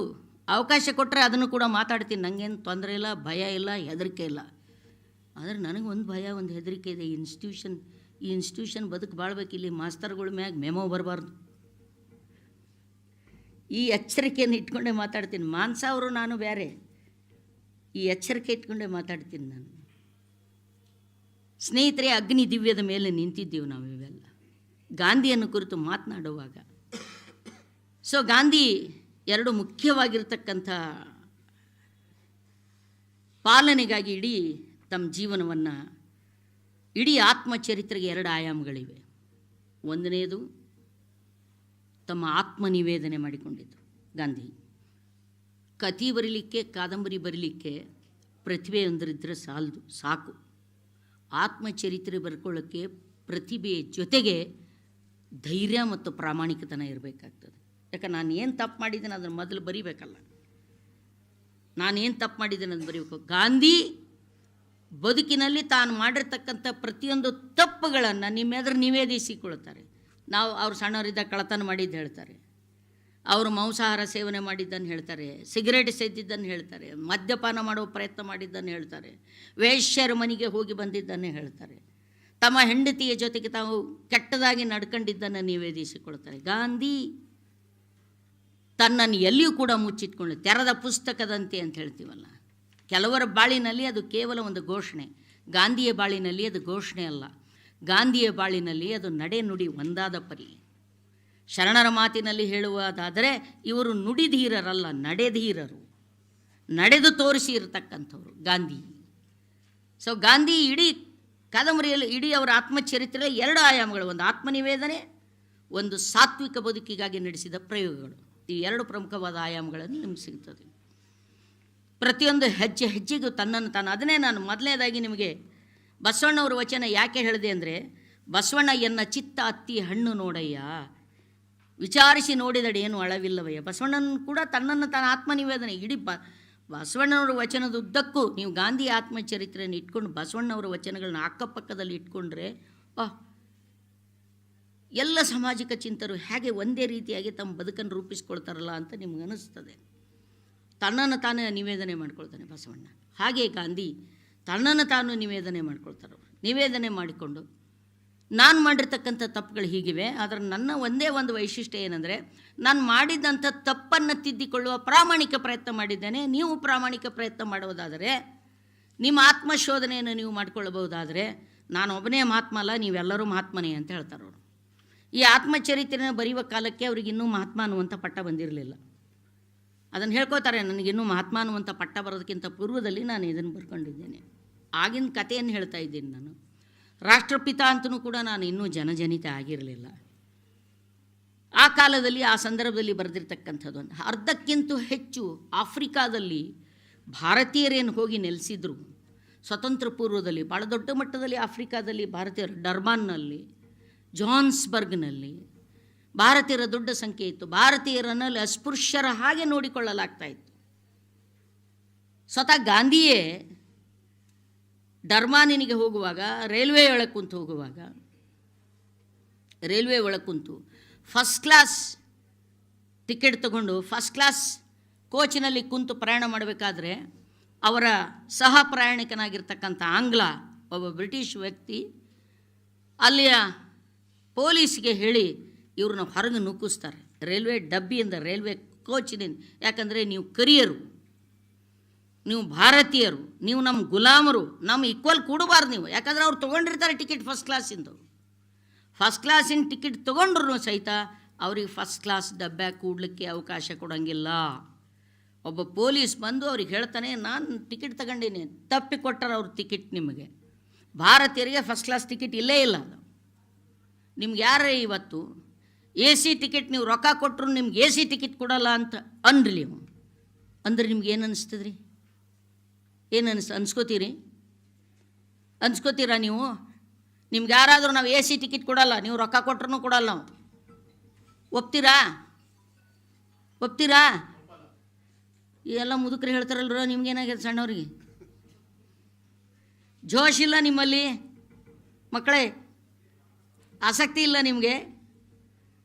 ಅವಕಾಶ ಕೊಟ್ಟರೆ ಅದನ್ನು ಕೂಡ ಮಾತಾಡ್ತೀನಿ. ನನಗೇನು ತೊಂದರೆ ಇಲ್ಲ, ಭಯ ಇಲ್ಲ, ಹೆದರಿಕೆ ಇಲ್ಲ. ಆದರೆ ನನಗೆ ಒಂದು ಭಯ, ಒಂದು ಹೆದರಿಕೆ ಇದೆ. ಈ ಇನ್ಸ್ಟಿಟ್ಯೂಷನ್ ಬದುಕು ಬಾಳ್ಬೇಕು. ಇಲ್ಲಿ ಮಾಸ್ತರ್ಗಳ ಮ್ಯಾಗ ಮೆಮೊ ಬರಬಾರ್ದು. ಈ ಎಚ್ಚರಿಕೆಯನ್ನು ಇಟ್ಕೊಂಡೇ ಮಾತಾಡ್ತೀನಿ. ಮಾನ್ಸ ಅವರು ನಾನು ಬೇರೆ. ಈ ಎಚ್ಚರಿಕೆ ಇಟ್ಕೊಂಡೇ ಮಾತಾಡ್ತೀನಿ ನಾನು. ಸ್ನೇಹಿತರೆ, ಅಗ್ನಿ ದಿವ್ಯದ ಮೇಲೆ ನಿಂತಿದ್ದೀವಿ ನಾವು ಇವೆಲ್ಲ ಗಾಂಧಿಯನ್ನು ಕುರಿತು ಮಾತನಾಡುವಾಗ. ಸೊ ಗಾಂಧಿ ಎರಡು ಮುಖ್ಯವಾಗಿರ್ತಕ್ಕಂಥ ಪಾಲನೆಗಾಗಿ ಇಡೀ ತಮ್ಮ ಜೀವನವನ್ನು, ಇಡೀ ಆತ್ಮಚರಿತ್ರೆಗೆ ಎರಡು ಆಯಾಮಗಳಿವೆ. ಒಂದನೇದು ತಮ್ಮ ಆತ್ಮನಿವೇದನೆ ಮಾಡಿಕೊಂಡಿದ್ದು ಗಾಂಧಿ. ಕಥೆ ಬರೀಲಿಕ್ಕೆ, ಕಾದಂಬರಿ ಬರೀಲಿಕ್ಕೆ ಪ್ರತಿಭೆ ಒಂದರಿದ್ದರೆ ಸಾಕು. ಆತ್ಮಚರಿತ್ರೆ ಬರ್ಕೊಳ್ಳೋಕ್ಕೆ ಪ್ರತಿಭೆಯ ಜೊತೆಗೆ ಧೈರ್ಯ ಮತ್ತು ಪ್ರಾಮಾಣಿಕತನ ಇರಬೇಕಾಗ್ತದೆ. ಯಾಕೆ ನಾನು ಏನು ತಪ್ಪು ಮಾಡಿದ್ದೇನೆ ಅದನ್ನು ಮೊದಲು ಬರೀಬೇಕಲ್ಲ. ನಾನೇನು ತಪ್ಪು ಮಾಡಿದ್ದೇನೆ ಅದನ್ನು ಬರೀಬೇಕು. ಗಾಂಧಿ ಬದುಕಿನಲ್ಲಿ ತಾನು ಮಾಡಿರ್ತಕ್ಕಂಥ ಪ್ರತಿಯೊಂದು ತಪ್ಪುಗಳನ್ನು ನಿಮ್ಮೆದುರು ನಿವೇದಿಸಿಕೊಳ್ತಾರೆ. ಅವ್ರು ಸಣ್ಣವರಿದ್ದಾಗ ಕಳ್ಳತನ ಮಾಡಿದ್ದು ಹೇಳ್ತಾರೆ, ಅವರು ಮಾಂಸಾಹಾರ ಸೇವನೆ ಮಾಡಿದ್ದನ್ನು ಹೇಳ್ತಾರೆ, ಸಿಗರೇಟ್ ಸೇದಿದ್ದನ್ನು ಹೇಳ್ತಾರೆ, ಮದ್ಯಪಾನ ಮಾಡುವ ಪ್ರಯತ್ನ ಮಾಡಿದ್ದನ್ನು ಹೇಳ್ತಾರೆ, ವೇಶ್ಯರ ಮನೆಗೆ ಹೋಗಿ ಬಂದಿದ್ದನ್ನು ಹೇಳ್ತಾರೆ, ತಮ್ಮ ಹೆಂಡತಿಯ ಜೊತೆಗೆ ತಾವು ಕೆಟ್ಟದಾಗಿ ನಡ್ಕೊಂಡಿದ್ದನ್ನು ನಿವೇದಿಸಿಕೊಳ್ತಾರೆ. ಗಾಂಧಿ ತನ್ನನ್ನು ಎಲ್ಲಿಯೂ ಕೂಡ ಮುಚ್ಚಿಟ್ಕೊಂಡು ತೆರೆದ ಪುಸ್ತಕದಂತೆ ಅಂತ ಹೇಳ್ತೀವಲ್ಲ. ಕೆಲವರ ಬಾಳಿನಲ್ಲಿ ಅದು ಕೇವಲ ಒಂದು ಘೋಷಣೆ. ಗಾಂಧಿಯ ಬಾಳಿನಲ್ಲಿ ಅದು ಘೋಷಣೆ ಅಲ್ಲ. ಗಾಂಧಿಯ ಬಾಳಿನಲ್ಲಿ ಅದು ನಡೆ ನುಡಿ ಒಂದಾದ ಪರಿ. ಶರಣರ ಮಾತಿನಲ್ಲಿ ಹೇಳುವುದಾದರೆ ಇವರು ನುಡಿಧೀರರಲ್ಲ, ನಡೆಧೀರರು. ನಡೆದು ತೋರಿಸಿ ಇರತಕ್ಕಂಥವ್ರು ಗಾಂಧಿ. ಸೊ ಗಾಂಧಿ ಇಡೀ ಕಾದಂಬರಿಯಲ್ಲಿ, ಇಡೀ ಅವರ ಆತ್ಮಚರಿತ್ರೆಯಲ್ಲಿ ಎರಡು ಆಯಾಮಗಳು. ಒಂದು ಆತ್ಮನಿವೇದನೆ, ಒಂದು ಸಾತ್ವಿಕ ಬದುಕಿಗಾಗಿ ನಡೆಸಿದ ಪ್ರಯೋಗಗಳು. ಈ ಎರಡು ಪ್ರಮುಖವಾದ ಆಯಾಮಗಳನ್ನು ನಿಮಗೆ ಸಿಗ್ತದೆ. ಪ್ರತಿಯೊಂದು ಹೆಜ್ಜೆ ಹೆಜ್ಜೆಗೂ ತನ್ನನ್ನು ತಾನು, ಅದನ್ನೇ ನಾನು ಮೊದಲನೇದಾಗಿ ನಿಮಗೆ ಬಸವಣ್ಣವ್ರ ವಚನ ಯಾಕೆ ಹೇಳಿದೆ ಅಂದರೆ, ಬಸವಣ್ಣ ಎನ್ನ ಚಿತ್ತ ಅತ್ತಿ ಹಣ್ಣು ನೋಡಯ್ಯ, ವಿಚಾರಿಸಿ ನೋಡಿದಡೇನು ಅಳವಿಲ್ಲವಯ್ಯ. ಬಸವಣ್ಣನ ಕೂಡ ತನ್ನನ್ನು ತಾನು ಆತ್ಮನಿವೇದನೆ. ಇಡೀ ಬಸವಣ್ಣವರ ವಚನದ ಉದ್ದಕ್ಕೂ ನೀವು ಗಾಂಧಿ ಆತ್ಮಚರಿತ್ರೆಯನ್ನು ಇಟ್ಕೊಂಡು ಬಸವಣ್ಣವರ ವಚನಗಳನ್ನ ಅಕ್ಕಪಕ್ಕದಲ್ಲಿ ಇಟ್ಕೊಂಡ್ರೆ ಎಲ್ಲ ಸಾಮಾಜಿಕ ಚಿಂತರು ಹೇಗೆ ಒಂದೇ ರೀತಿಯಾಗಿ ತಮ್ಮ ಬದುಕನ್ನು ರೂಪಿಸ್ಕೊಳ್ತಾರಲ್ಲ ಅಂತ ನಿಮ್ಗೆ ಅನ್ನಿಸ್ತದೆ. ತನ್ನನ್ನು ತಾನೇ ನಿವೇದನೆ ಮಾಡ್ಕೊಳ್ತಾನೆ ಬಸವಣ್ಣ. ಹಾಗೆ ಗಾಂಧಿ ತನ್ನನ್ನು ತಾನು ನಿವೇದನೆ ಮಾಡ್ಕೊಳ್ತಾರೆ. ನಿವೇದನೆ ಮಾಡಿಕೊಂಡು ನಾನು ಮಾಡಿರ್ತಕ್ಕಂಥ ತಪ್ಪುಗಳು ಹೀಗಿವೆ, ಆದರೆ ನನ್ನ ಒಂದೇ ಒಂದು ವೈಶಿಷ್ಟ್ಯ ಏನಂದರೆ, ನಾನು ಮಾಡಿದಂಥ ತಪ್ಪನ್ನು ತಿದ್ದಿಕೊಳ್ಳುವ ಪ್ರಾಮಾಣಿಕ ಪ್ರಯತ್ನ ಮಾಡಿದ್ದೇನೆ. ನೀವು ಪ್ರಾಮಾಣಿಕ ಪ್ರಯತ್ನ ಮಾಡುವುದಾದರೆ, ನಿಮ್ಮ ಆತ್ಮಶೋಧನೆಯನ್ನು ನೀವು ಮಾಡಿಕೊಳ್ಳಬಹುದಾದರೆ, ನಾನು ಒಬ್ಬನೇ ಮಹಾತ್ಮ ಅಲ್ಲ, ನೀವೆಲ್ಲರೂ ಮಹಾತ್ಮನೇ ಅಂತ ಹೇಳ್ತಾರೆ ಅವರು. ಈ ಆತ್ಮಚರಿತ್ರೆನ ಬರೆಯುವ ಕಾಲಕ್ಕೆ ಅವ್ರಿಗೆ ಇನ್ನೂ ಮಹಾತ್ಮ ಅನ್ನುವಂಥ ಪಟ್ಟ ಬಂದಿರಲಿಲ್ಲ. ಅದನ್ನು ಹೇಳ್ಕೋತಾರೆ, ನನಗಿನ್ನೂ ಮಹಾತ್ಮ ಅನ್ನುವಂಥ ಪಟ್ಟ ಬರೋದಕ್ಕಿಂತ ಪೂರ್ವದಲ್ಲಿ ನಾನು ಇದನ್ನು ಬರ್ಕೊಂಡಿದ್ದೇನೆ. ಆಗಿನ ಕಥೆಯನ್ನು ಹೇಳ್ತಾ ಇದ್ದೀನಿ ನಾನು. ರಾಷ್ಟ್ರಪಿತ ಅಂತಲೂ ಕೂಡ ನಾನು ಇನ್ನೂ ಜನಜನಿತ ಆಗಿರಲಿಲ್ಲ. ಆ ಕಾಲದಲ್ಲಿ, ಆ ಸಂದರ್ಭದಲ್ಲಿ ಬರೆದಿರ್ತಕ್ಕಂಥದ್ದು ಒಂದು ಅರ್ಧಕ್ಕಿಂತ ಹೆಚ್ಚು ಆಫ್ರಿಕಾದಲ್ಲಿ ಭಾರತೀಯರೇನು ಹೋಗಿ ನೆಲೆಸಿದ್ರು ಸ್ವತಂತ್ರ ಪೂರ್ವದಲ್ಲಿ. ಭಾಳ ದೊಡ್ಡ ಮಟ್ಟದಲ್ಲಿ ಆಫ್ರಿಕಾದಲ್ಲಿ ಭಾರತೀಯರು, ಡರ್ಬಾನ್ನಲ್ಲಿ, ಜೋಹಾನ್ಸ್ಬರ್ಗ್ನಲ್ಲಿ ಭಾರತೀಯರ ದೊಡ್ಡ ಸಂಖ್ಯೆ ಇತ್ತು. ಭಾರತೀಯರನ್ನಲ್ಲಿ ಅಸ್ಪೃಶ್ಯರ ಹಾಗೆ ನೋಡಿಕೊಳ್ಳಲಾಗ್ತಾ ಇತ್ತು. ಸ್ವತಃ ಗಾಂಧಿಯೇ ಡರ್ಮಾನಿನಿಗೆ ಹೋಗುವಾಗ ರೈಲ್ವೆ ಒಳಗೆ ಕುಂತು ಫಸ್ಟ್ ಕ್ಲಾಸ್ ಟಿಕೆಟ್ ತಗೊಂಡು ಫಸ್ಟ್ ಕ್ಲಾಸ್ ಕೋಚಿನಲ್ಲಿ ಕುಂತು ಪ್ರಯಾಣ ಮಾಡಬೇಕಾದ್ರೆ ಅವರ ಸಹ ಪ್ರಯಾಣಿಕನಾಗಿರ್ತಕ್ಕಂಥ ಆಂಗ್ಲ ಒಬ್ಬ ಬ್ರಿಟಿಷ್ ವ್ಯಕ್ತಿ ಅಲ್ಲಿಯ ಪೊಲೀಸ್ಗೆ ಹೇಳಿ ಇವ್ರನ್ನ ಹೊರಗೆ ನುಗ್ಗಿಸ್ತಾರೆ. Railway ಡಬ್ಬಿಯಿಂದ, railway ಕೋಚಿನಿಂದ. ಯಾಕಂದರೆ ನೀವು ಕರಿಯರು, ನೀವು ಭಾರತೀಯರು, ನೀವು ನಮ್ಮ ಗುಲಾಮರು, ನಮ್ಮ ಈಕ್ವಲ್ ಕೂಡಬಾರ್ದು ನೀವು. ಯಾಕಂದರೆ ಅವ್ರು ತೊಗೊಂಡಿರ್ತಾರೆ ಟಿಕೆಟ್ ಫಸ್ಟ್ ಕ್ಲಾಸಿಂದು. ಫಸ್ಟ್ ಕ್ಲಾಸಿನ ಟಿಕೆಟ್ ತೊಗೊಂಡ್ರು ಸಹಿತ ಅವ್ರಿಗೆ ಫಸ್ಟ್ ಕ್ಲಾಸ್ ಡಬ್ಬ್ಯಾಗ ಕೂಡಲಿಕ್ಕೆ ಅವಕಾಶ ಕೊಡೋಂಗಿಲ್ಲ. ಒಬ್ಬ ಪೊಲೀಸ್ ಬಂದು ಅವ್ರಿಗೆ ಹೇಳ್ತಾನೆ, ನಾನು ಟಿಕೆಟ್ ತಗೊಂಡೀನಿ, ತಪ್ಪಿ ಕೊಟ್ಟಾರ ಅವ್ರ ಟಿಕೆಟ್ ನಿಮಗೆ. ಭಾರತೀಯರಿಗೆ ಫಸ್ಟ್ ಕ್ಲಾಸ್ ಟಿಕೆಟ್ ಇಲ್ಲೇ ಇಲ್ಲ. ಅದು ನಿಮ್ಗೆ ಯಾರೇ ಇವತ್ತು ಎ ಸಿ ಟಿಕೆಟ್ ನೀವು ರೊಕ್ಕ ಕೊಟ್ಟರು ನಿಮ್ಗೆ ಎ ಸಿ ಟಿಕೆಟ್ ಕೊಡಲ್ಲ ಅಂತ ಅನ್ರಿ ನೀವು. ಅಂದ್ರೆ ನಿಮ್ಗೆ ಏನು ಅನ್ನಿಸ್ತದೆ ರೀ? ಏನು ಅನ್ಸ್ಕೋತೀರಿ? ಅನ್ಸ್ಕೋತೀರಾ ನೀವು? ನಿಮ್ಗೆ ಯಾರಾದರೂ ನಾವು AC ಟಿಕೆಟ್ ಕೊಡಲ್ಲ, ನೀವು ರೊಕ್ಕ ಕೊಟ್ರೂ ಕೊಡಲ್ಲ ನಾವು. ಒಪ್ತೀರಾ? ಒಪ್ತೀರಾ? ಎಲ್ಲ ಮುದುಕರು ಹೇಳ್ತಾರಲ್ರ, ನಿಮ್ಗೇನಾಗಿದೆ ಸಣ್ಣವ್ರಿಗೆ? ಜೋಶ್ ಇಲ್ಲ ನಿಮ್ಮಲ್ಲಿ ಮಕ್ಕಳೇ? ಆಸಕ್ತಿ ಇಲ್ಲ ನಿಮಗೆ?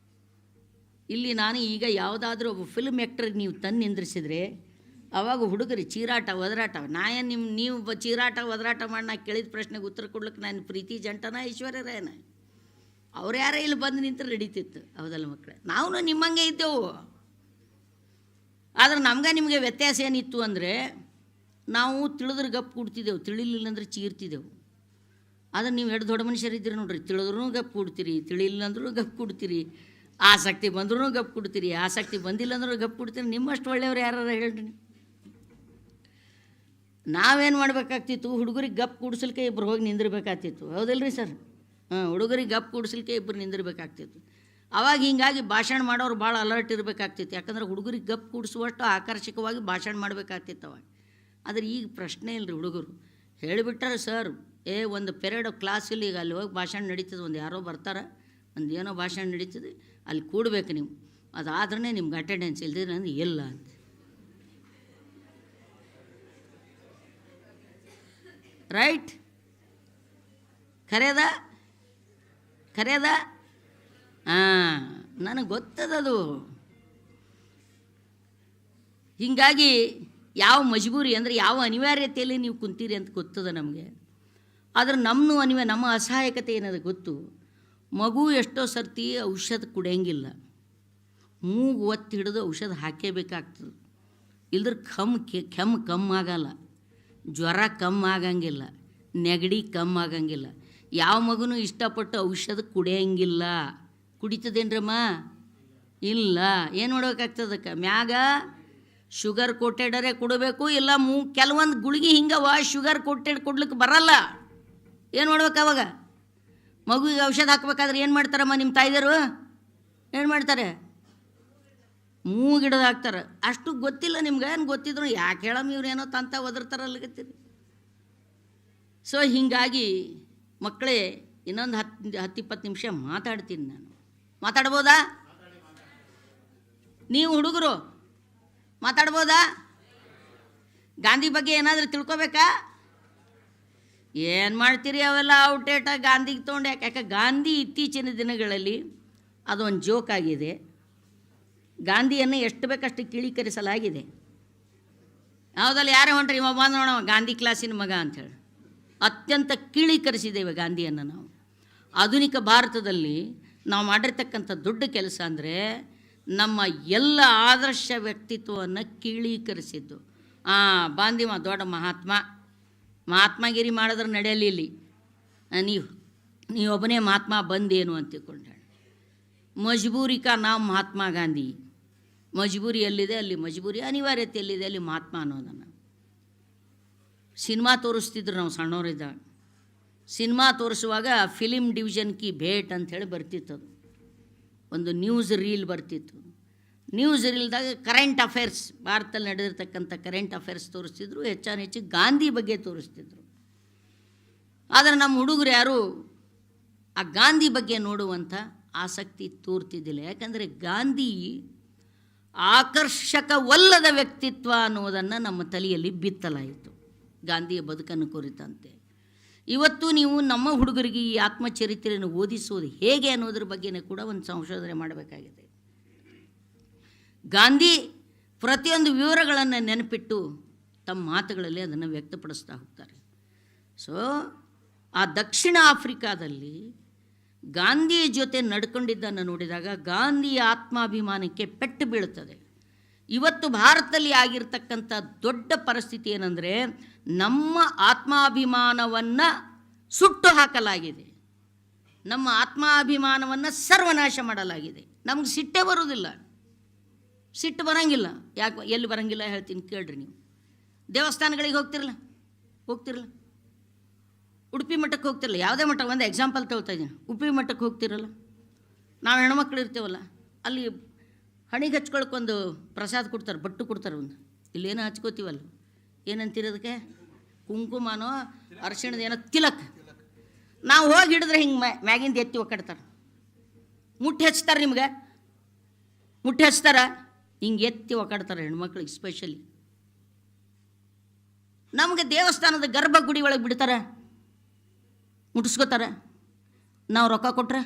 ಇಲ್ಲಿ ನಾನು ಈಗ ಯಾವುದಾದ್ರೂ ಒಬ್ಬ ಫಿಲ್ಮ್ ಆ್ಯಕ್ಟ್ರಿಗೆ ನೀವು ತಂದು ನಿಂದ್ರಿಸಿದ್ರೆ ಅವಾಗ ಹುಡುಗರು ಚೀರಾಟ ಒದರಾಟ. ನೀವು ಚೀರಾಟ ಒದರಾಟ ಮಾಡಿ ನಾ ಕೇಳಿದ ಪ್ರಶ್ನೆಗೆ ಉತ್ತರ ಕೊಡ್ಲಿಕ್ಕೆ ನಾನು ಪ್ರೀತಿ ಜಂಟನ ಐಶ್ವರ್ಯ ರಾಯನ ಅವ್ರು ಯಾರೇ ಇಲ್ಲಿ ಬಂದು ನಿಂತರೆ ನಡೀತಿತ್ತು. ಹೌದಲ್ಲ ಮಕ್ಕಳೇ? ನಾವು ನಿಮ್ಮಂಗೆ ಇದ್ದೆವು. ಆದರೆ ನಿಮಗೆ ವ್ಯತ್ಯಾಸ ಏನಿತ್ತು ಅಂದರೆ, ನಾವು ತಿಳಿದ್ರೆ ಗಪ್ ಕೊಡ್ತಿದ್ದೆವು, ತಿಳಿಲಿಲ್ಲ ಅಂದ್ರೆ ಚೀರ್ತಿದ್ದೆವು. ಆದರೆ ನೀವು ಎರಡು ದೊಡ್ಡ ಮನುಷ್ಯರಿದ್ದೀರಿ ನೋಡ್ರಿ, ತಿಳಿದ್ರೂ ಗಪ್ ಕೊಡ್ತೀರಿ, ತಿಳಿಲಿಲ್ಲ ಅಂದ್ರೂ ಗಪ್ ಕೊಡ್ತೀರಿ, ಆಸಕ್ತಿ ಬಂದ್ರೂ ಗಪ್ ಕೊಡ್ತೀರಿ, ಆಸಕ್ತಿ ಬಂದಿಲ್ಲ ಅಂದ್ರೂ ಗಪ್ ಕೊಡ್ತೀರಿ. ನಿಮ್ಮಷ್ಟು ಒಳ್ಳೆಯವ್ರು ಯಾರು ಹೇಳ್ರಿ? ನಾವೇನು ಮಾಡಬೇಕಾಗ್ತಿತ್ತು? ಹುಡುಗರಿಗೆ ಗಪ್ ಕೂಡಿಸ್ಲಿಕ್ಕೆ ಇಬ್ಬರು ಹೋಗಿ ನಿಂದಿರ್ಬೇಕಾಗ್ತಿತ್ತು. ಹೌದಲ್ರಿ ಸರ್? ಹುಡುಗರಿಗೆ ಗಪ್ ಕೂಡಿಸ್ಲಿಕ್ಕೆ ಇಬ್ಬರು ನಿಂದಿರ್ಬೇಕಾಗ್ತಿತ್ತು. ಅವಾಗ ಹೀಗಾಗಿ ಭಾಷಣ ಮಾಡೋರು ಭಾಳ ಅಲರ್ಟ್ ಇರಬೇಕಾಗ್ತಿತ್ತು. ಯಾಕಂದ್ರೆ ಹುಡುಗರಿಗೆ ಗಪ್ ಕೂಡಿಸುವಷ್ಟು ಆಕರ್ಷಕವಾಗಿ ಭಾಷಣ ಮಾಡಬೇಕಾಗ್ತಿತ್ತು ಅವಾಗ. ಆದರೆ ಈಗ ಪ್ರಶ್ನೆ ಇಲ್ಲರಿ. ಹುಡುಗರು ಹೇಳಿಬಿಟ್ಟಾರೆ ಸರ್, ಒಂದು ಪೆರೇಡ್ ಕ್ಲಾಸಲ್ಲಿ ಈಗ ಅಲ್ಲಿ ಹೋಗಿ ಭಾಷಣ ನಡೀತದೆ, ಒಂದು ಯಾರೋ ಬರ್ತಾರೆ, ಒಂದು ಏನೋ ಭಾಷಣ ನಡೀತದೆ, ಅಲ್ಲಿ ಕೂಡಬೇಕು ನೀವು, ಅದಾದ್ರೇ ನಿಮ್ಗೆ ಅಟೆಂಡೆನ್ಸ್ ಇಲ್ದಿದ್ರೆ ಅಂದ್ರೆ ಇಲ್ಲ ಅಂತ. ರೈಟ್? ಖರೇದ? ನನಗೆ ಗೊತ್ತದದು. ಹೀಗಾಗಿ ಯಾವ ಮಜಬೂರಿ ಅಂದರೆ ಯಾವ ಅನಿವಾರ್ಯತೆಯಲ್ಲಿ ನೀವು ಕುಂತೀರಿ ಅಂತ ಗೊತ್ತದ ನಮಗೆ. ಆದರೆ ನಮ್ಮ ಅಸಹಾಯಕತೆ ಏನದು ಗೊತ್ತು. ಮಗು ಎಷ್ಟೋ ಸರ್ತಿ ಔಷಧ ಕುಡಿಯಂಗಿಲ್ಲ, ಮೂಗು ಒತ್ತಿ ಹಿಡಿದು ಔಷಧ ಹಾಕೇಬೇಕಾಗ್ತದೆ. ಇಲ್ದ್ರೆ ಕೆಮ್ಮು ಕಮ್ಮಾಗಲ್ಲ, ಜ್ವರ ಕಮ್ಮಾಗಂಗಿಲ್ಲ, ನೆಗಡಿ ಕಮ್ಮಾಗಂಗಿಲ್ಲ. ಯಾವ ಮಗುನೂ ಇಷ್ಟಪಟ್ಟು ಔಷಧ ಕುಡಿಯಂಗಿಲ್ಲ. ಕುಡಿತದೇನ್ರಮ್ಮ? ಇಲ್ಲ. ಏನು ಮಾಡ್ಬೇಕಾಗ್ತದಕ್ಕೆ? ಮ್ಯಾಗ ಶುಗರ್ ಕೋಟೆಡರೇ ಕೊಡಬೇಕು, ಇಲ್ಲ ಕೆಲವೊಂದು ಗುಳಿಗೆ ಹಿಂಗವ ಶುಗರ್ ಕೋಟೆಡ್ ಕೊಡ್ಲಿಕ್ಕೆ ಬರಲ್ಲ. ಏನು ಮಾಡ್ಬೇಕು ಅವಾಗ? ಮಗುವಿಗೆ ಔಷಧ ಹಾಕ್ಬೇಕಾದ್ರೆ ಏನು ಮಾಡ್ತಾರಮ್ಮ ನಿಮ್ಮ ತಾಯಿದರು? ಏನು ಮಾಡ್ತಾರೆ? ಮೂಗಿಡೋದು ಹಾಕ್ತಾರೆ. ಅಷ್ಟು ಗೊತ್ತಿಲ್ಲ ನಿಮ್ಗೆ. ಏನು ಗೊತ್ತಿದ್ರು ಯಾಕೆ ಹೇಳಮ್ಮ ಇವ್ರು ಏನೋ ತಂತ ಒದರ್ತಾರಲ್ಲಗತ್ತೀರಿ. ಸೊ ಹೀಗಾಗಿ ಮಕ್ಕಳೇ, ಇನ್ನೊಂದು 10-20 ನಿಮಿಷ ಮಾತಾಡ್ತೀನಿ ನಾನು. ಮಾತಾಡ್ಬೋದಾ? ನೀವು ಹುಡುಗರು ಮಾತಾಡ್ಬೋದಾ? ಗಾಂಧಿ ಬಗ್ಗೆ ಏನಾದರೂ ತಿಳ್ಕೊಬೇಕಾ? ಏನು ಮಾಡ್ತೀರಿ? ಅವೆಲ್ಲ ಔಟೇಟ ಗಾಂಧಿಗೆ ತೊಗೊಂಡು ಯಾಕೆ ಗಾಂಧಿ ಇತ್ತೀಚಿನ ದಿನಗಳಲ್ಲಿ ಅದೊಂದು ಜೋಕ್ ಆಗಿದೆ. ಗಾಂಧಿಯನ್ನು ಎಷ್ಟು ಬೇಕಷ್ಟು ಕಿಳೀಕರಿಸಲಾಗಿದೆ. ಯಾವುದಲ್ಲ ಯಾರೇ ಹೊಂಟ್ರಿ ಇವ ಬಂದು ನೋಡವ ಗಾಂಧಿ ಕ್ಲಾಸಿನ ಮಗ ಅಂಥೇಳಿ ಅತ್ಯಂತ ಕಿಳೀಕರಿಸಿದ್ದೇವೆ ಗಾಂಧಿಯನ್ನು ನಾವು. ಆಧುನಿಕ ಭಾರತದಲ್ಲಿ ನಾವು ಮಾಡಿರ್ತಕ್ಕಂಥ ದೊಡ್ಡ ಕೆಲಸ ಅಂದರೆ ನಮ್ಮ ಎಲ್ಲ ಆದರ್ಶ ವ್ಯಕ್ತಿತ್ವವನ್ನು ಕಿಳೀಕರಿಸಿದ್ದು. ಬಾಂಧಿಮ ದೊಡ್ಡ ಮಹಾತ್ಮಗಿರಿ ಮಾಡಿದ್ರೆ ನಡೆಯಲಿಲ್ಲ. ನೀವೊಬ್ಬನೇ ಮಹಾತ್ಮ ಬಂದೇನು ಅಂತ ತಿಳ್ಕೊಂಡೆ. ಮಜಬೂರಿಕ ನಾವು ಮಹಾತ್ಮ ಗಾಂಧಿ. ಮಜಬೂರಿ ಎಲ್ಲಿದೆ ಅಲ್ಲಿ ಮಜಬೂರಿ, ಅನಿವಾರ್ಯತೆ ಎಲ್ಲಿದೆ ಅಲ್ಲಿ ಮಹಾತ್ಮ ಅನ್ನೋದನ್ನು. ಸಿನಿಮಾ ತೋರಿಸ್ತಿದ್ರು ನಾವು ಸಣ್ಣವರಿದ್ದಾಗ. ಸಿನಿಮಾ ತೋರಿಸುವಾಗ ಫಿಲಿಮ್ ಡಿವಿಷನ್ ಕಿ ಭೇಟ್ ಅಂಥೇಳಿ ಬರ್ತಿತ್ತು. ಒಂದು ನ್ಯೂಸ್ ರೀಲ್ ಬರ್ತಿತ್ತು. ನ್ಯೂಸ್ ರೀಲ್ದಾಗ ಕರೆಂಟ್ ಅಫೇರ್ಸ್, ಭಾರತದಲ್ಲಿ ನಡೆದಿರ್ತಕ್ಕಂಥ ಕರೆಂಟ್ ಅಫೇರ್ಸ್ ತೋರಿಸ್ತಿದ್ರು. ಹೆಚ್ಚು ಗಾಂಧಿ ಬಗ್ಗೆ ತೋರಿಸ್ತಿದ್ರು. ಆದರೆ ನಮ್ಮ ಹುಡುಗರು ಯಾರು ಆ ಗಾಂಧಿ ಬಗ್ಗೆ ನೋಡುವಂಥ ಆಸಕ್ತಿ ತೋರ್ತಿದ್ದಿಲ್ಲ. ಯಾಕಂದರೆ ಗಾಂಧಿ ಆಕರ್ಷಕವಲ್ಲದ ವ್ಯಕ್ತಿತ್ವ ಅನ್ನೋದನ್ನು ನಮ್ಮ ತಲೆಯಲ್ಲಿ ಬಿತ್ತಲಾಯಿತು ಗಾಂಧಿಯ ಬದುಕನ್ನು ಕುರಿತಂತೆ. ಇವತ್ತು ನೀವು ನಮ್ಮ ಹುಡುಗರಿಗೆ ಈ ಆತ್ಮಚರಿತ್ರೆಯನ್ನು ಓದಿಸೋದು ಹೇಗೆ ಅನ್ನೋದ್ರ ಬಗ್ಗೆನೇ ಕೂಡ ಒಂದು ಸಂಶೋಧನೆ ಮಾಡಬೇಕಾಗಿದೆ. ಗಾಂಧಿ ಪ್ರತಿಯೊಂದು ವಿವರಗಳನ್ನು ನೆನಪಿಟ್ಟು ತಮ್ಮ ಮಾತುಗಳಲ್ಲಿ ಅದನ್ನು ವ್ಯಕ್ತಪಡಿಸ್ತಾ ಹೋಗ್ತಾರೆ. ಸೊ ಆ ದಕ್ಷಿಣ ಆಫ್ರಿಕಾದಲ್ಲಿ ಗಾಂಧಿಯ ಜೊತೆ ನಡ್ಕೊಂಡಿದ್ದನ್ನು ನೋಡಿದಾಗ ಗಾಂಧಿಯ ಆತ್ಮಾಭಿಮಾನಕ್ಕೆ ಪೆಟ್ಟು ಬೀಳುತ್ತದೆ. ಇವತ್ತು ಭಾರತದಲ್ಲಿ ಆಗಿರ್ತಕ್ಕಂಥ ದೊಡ್ಡ ಪರಿಸ್ಥಿತಿ ಏನಂದರೆ, ನಮ್ಮ ಆತ್ಮಾಭಿಮಾನವನ್ನು ಸುಟ್ಟು ಹಾಕಲಾಗಿದೆ, ನಮ್ಮ ಆತ್ಮಾಭಿಮಾನವನ್ನು ಸರ್ವನಾಶ ಮಾಡಲಾಗಿದೆ. ನಮ್ಗೆ ಸಿಟ್ಟೇ ಬರೋದಿಲ್ಲ, ಸಿಟ್ಟು ಬರೋಂಗಿಲ್ಲ. ಯಾಕೆ ಎಲ್ಲಿ ಬರೋಂಗಿಲ್ಲ ಹೇಳ್ತೀನಿ ಕೇಳ್ರಿ. ನೀವು ದೇವಸ್ಥಾನಗಳಿಗೆ ಹೋಗ್ತಿರಲ್ಲ, ಉಡುಪಿ ಮಠಕ್ಕೆ ಹೋಗ್ತಿರಲ್ಲ, ಯಾವುದೇ ಮಠ, ಒಂದು ಎಕ್ಸಾಂಪಲ್ ತಗೊಳ್ತಾ ಇದ್ದೀನಿ. ಉಡುಪಿ ಮಠಕ್ಕೆ ಹೋಗ್ತಿರಲ್ಲ, ನಾವು ಹೆಣ್ಮಕ್ಳು ಇರ್ತೇವಲ್ಲ, ಅಲ್ಲಿ ಹಣಿಗೆ ಹಚ್ಕೊಳಕ್ಕೊಂದು ಪ್ರಸಾದ ಕೊಡ್ತಾರೆ, ಬಟ್ಟು ಕೊಡ್ತಾರೆ ಒಂದು. ಇಲ್ಲೇನೋ ಹಚ್ಕೋತೀವಲ್ಲ, ಏನಂತೀರ ಅದಕ್ಕೆ? ಕುಂಕುಮನೋ ಅರಿಶಿಣದ ಏನೋ ತಿಲಕ್. ನಾವು ಹೋಗಿ ಹಿಡಿದ್ರೆ ಹಿಂಗೆ ಮ್ಯಾಗಿಂದ ಎತ್ತಿ ಒಕ್ಕಡ್ತಾರೆ, ಮುಟ್ಟಿ ಹಚ್ತಾರೆ, ನಿಮ್ಗೆ ಮುಟ್ಟಿ ಹಚ್ತಾರ, ಹಿಂಗೆ ಎತ್ತಿ ಒಕ್ಕಡ್ತಾರೆ ಹೆಣ್ಮಕ್ಳಿಗೆ ಸ್ಪೆಷಲಿ. ನಮಗೆ ದೇವಸ್ಥಾನದ ಗರ್ಭಗುಡಿ ಒಳಗೆ ಬಿಡ್ತಾರೆ, ಮುಟ್ಟಿಸ್ಕೋತಾರೆ. ನಾವು ರೊಕ್ಕ ಕೊಟ್ರೆ,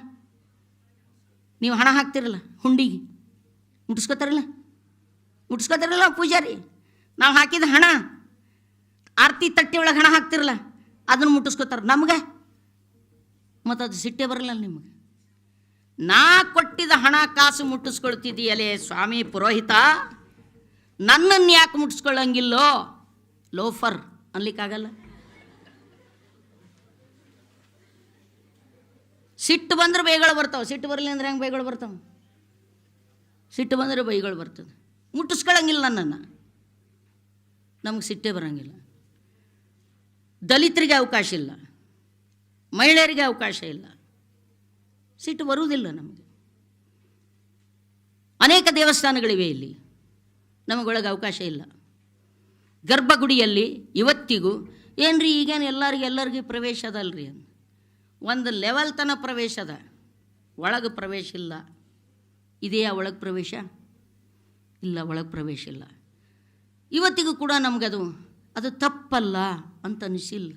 ನೀವು ಹಣ ಹಾಕ್ತಿರಲ್ಲ ಹುಂಡಿಗೆ, ಮುಟ್ಟಿಸ್ಕೋತಾರಲ್ಲ ಪೂಜಾರಿ. ನಾವು ಹಾಕಿದ ಹಣ ಆರತಿ ತಟ್ಟೆ ಒಳಗೆ ಹಣ ಹಾಕ್ತಿರಲ್ಲ, ಅದನ್ನು ಮುಟ್ಟಿಸ್ಕೋತಾರೆ ನಮ್ಗೆ. ಮತ್ತು ಅದು ಸಿಟ್ಟೆ ಬರಲ್ಲ ನಿಮಗೆ. ನಾ ಕೊಟ್ಟಿದ ಹಣ ಕಾಸು ಮುಟ್ಟಿಸ್ಕೊಳ್ತಿದ್ದೀಯಲೇ ಸ್ವಾಮಿ ಪುರೋಹಿತ, ನನ್ನನ್ನು ಯಾಕೆ ಮುಟ್ಟಿಸ್ಕೊಳ್ಳಂಗಿಲ್ಲೋ ಲೋಫರ್ ಅನ್ಲಿಕ್ಕಾಗಲ್ಲ. ಸಿಟ್ಟು ಬಂದ್ರೆ ಬೈಗಳು ಬರ್ತಾವೆ, ಸಿಟ್ಟು ಬರಲಿ ಅಂದ್ರೆ ಹೆಂಗೆ ಬೈಗಳು ಬರ್ತಾವೆ? ಸಿಟ್ಟು ಬಂದರೆ ಬೈಗಳು ಬರ್ತದೆ. ಮುಟ್ಟಿಸ್ಕೊಳ್ಳಂಗಿಲ್ಲ ನನ್ನನ್ನು, ನಮಗೆ ಸಿಟ್ಟೇ ಬರೋಂಗಿಲ್ಲ. ದಲಿತರಿಗೆ ಅವಕಾಶ ಇಲ್ಲ, ಮಹಿಳೆಯರಿಗೆ ಅವಕಾಶ ಇಲ್ಲ, ಸಿಟ್ಟು ಬರುವುದಿಲ್ಲ ನಮಗೆ. ಅನೇಕ ದೇವಸ್ಥಾನಗಳಿವೆ ಇಲ್ಲಿ, ನಮಗೊಳಗೆ ಅವಕಾಶ ಇಲ್ಲ. ಗರ್ಭಗುಡಿಯಲ್ಲಿ ಇವತ್ತಿಗೂ ಏನ್ರಿ ಈಗೇನು ಎಲ್ಲರಿಗೂ ಪ್ರವೇಶ ಅದಲ್ರಿ ಅಂತ, ಒಂದು ಲೆವೆಲ್ ತನಕ ಪ್ರವೇಶ ಅದ, ಒಳಗೆ ಪ್ರವೇಶ ಇಲ್ಲ. ಇದೆಯಾ ಒಳಗೆ ಪ್ರವೇಶ? ಇಲ್ಲ, ಒಳಗೆ ಪ್ರವೇಶ ಇಲ್ಲ. ಇವತ್ತಿಗೂ ಕೂಡ ನಮಗದು ತಪ್ಪಲ್ಲ ಅಂತ ಅನಿಸಿಲ್ಲ.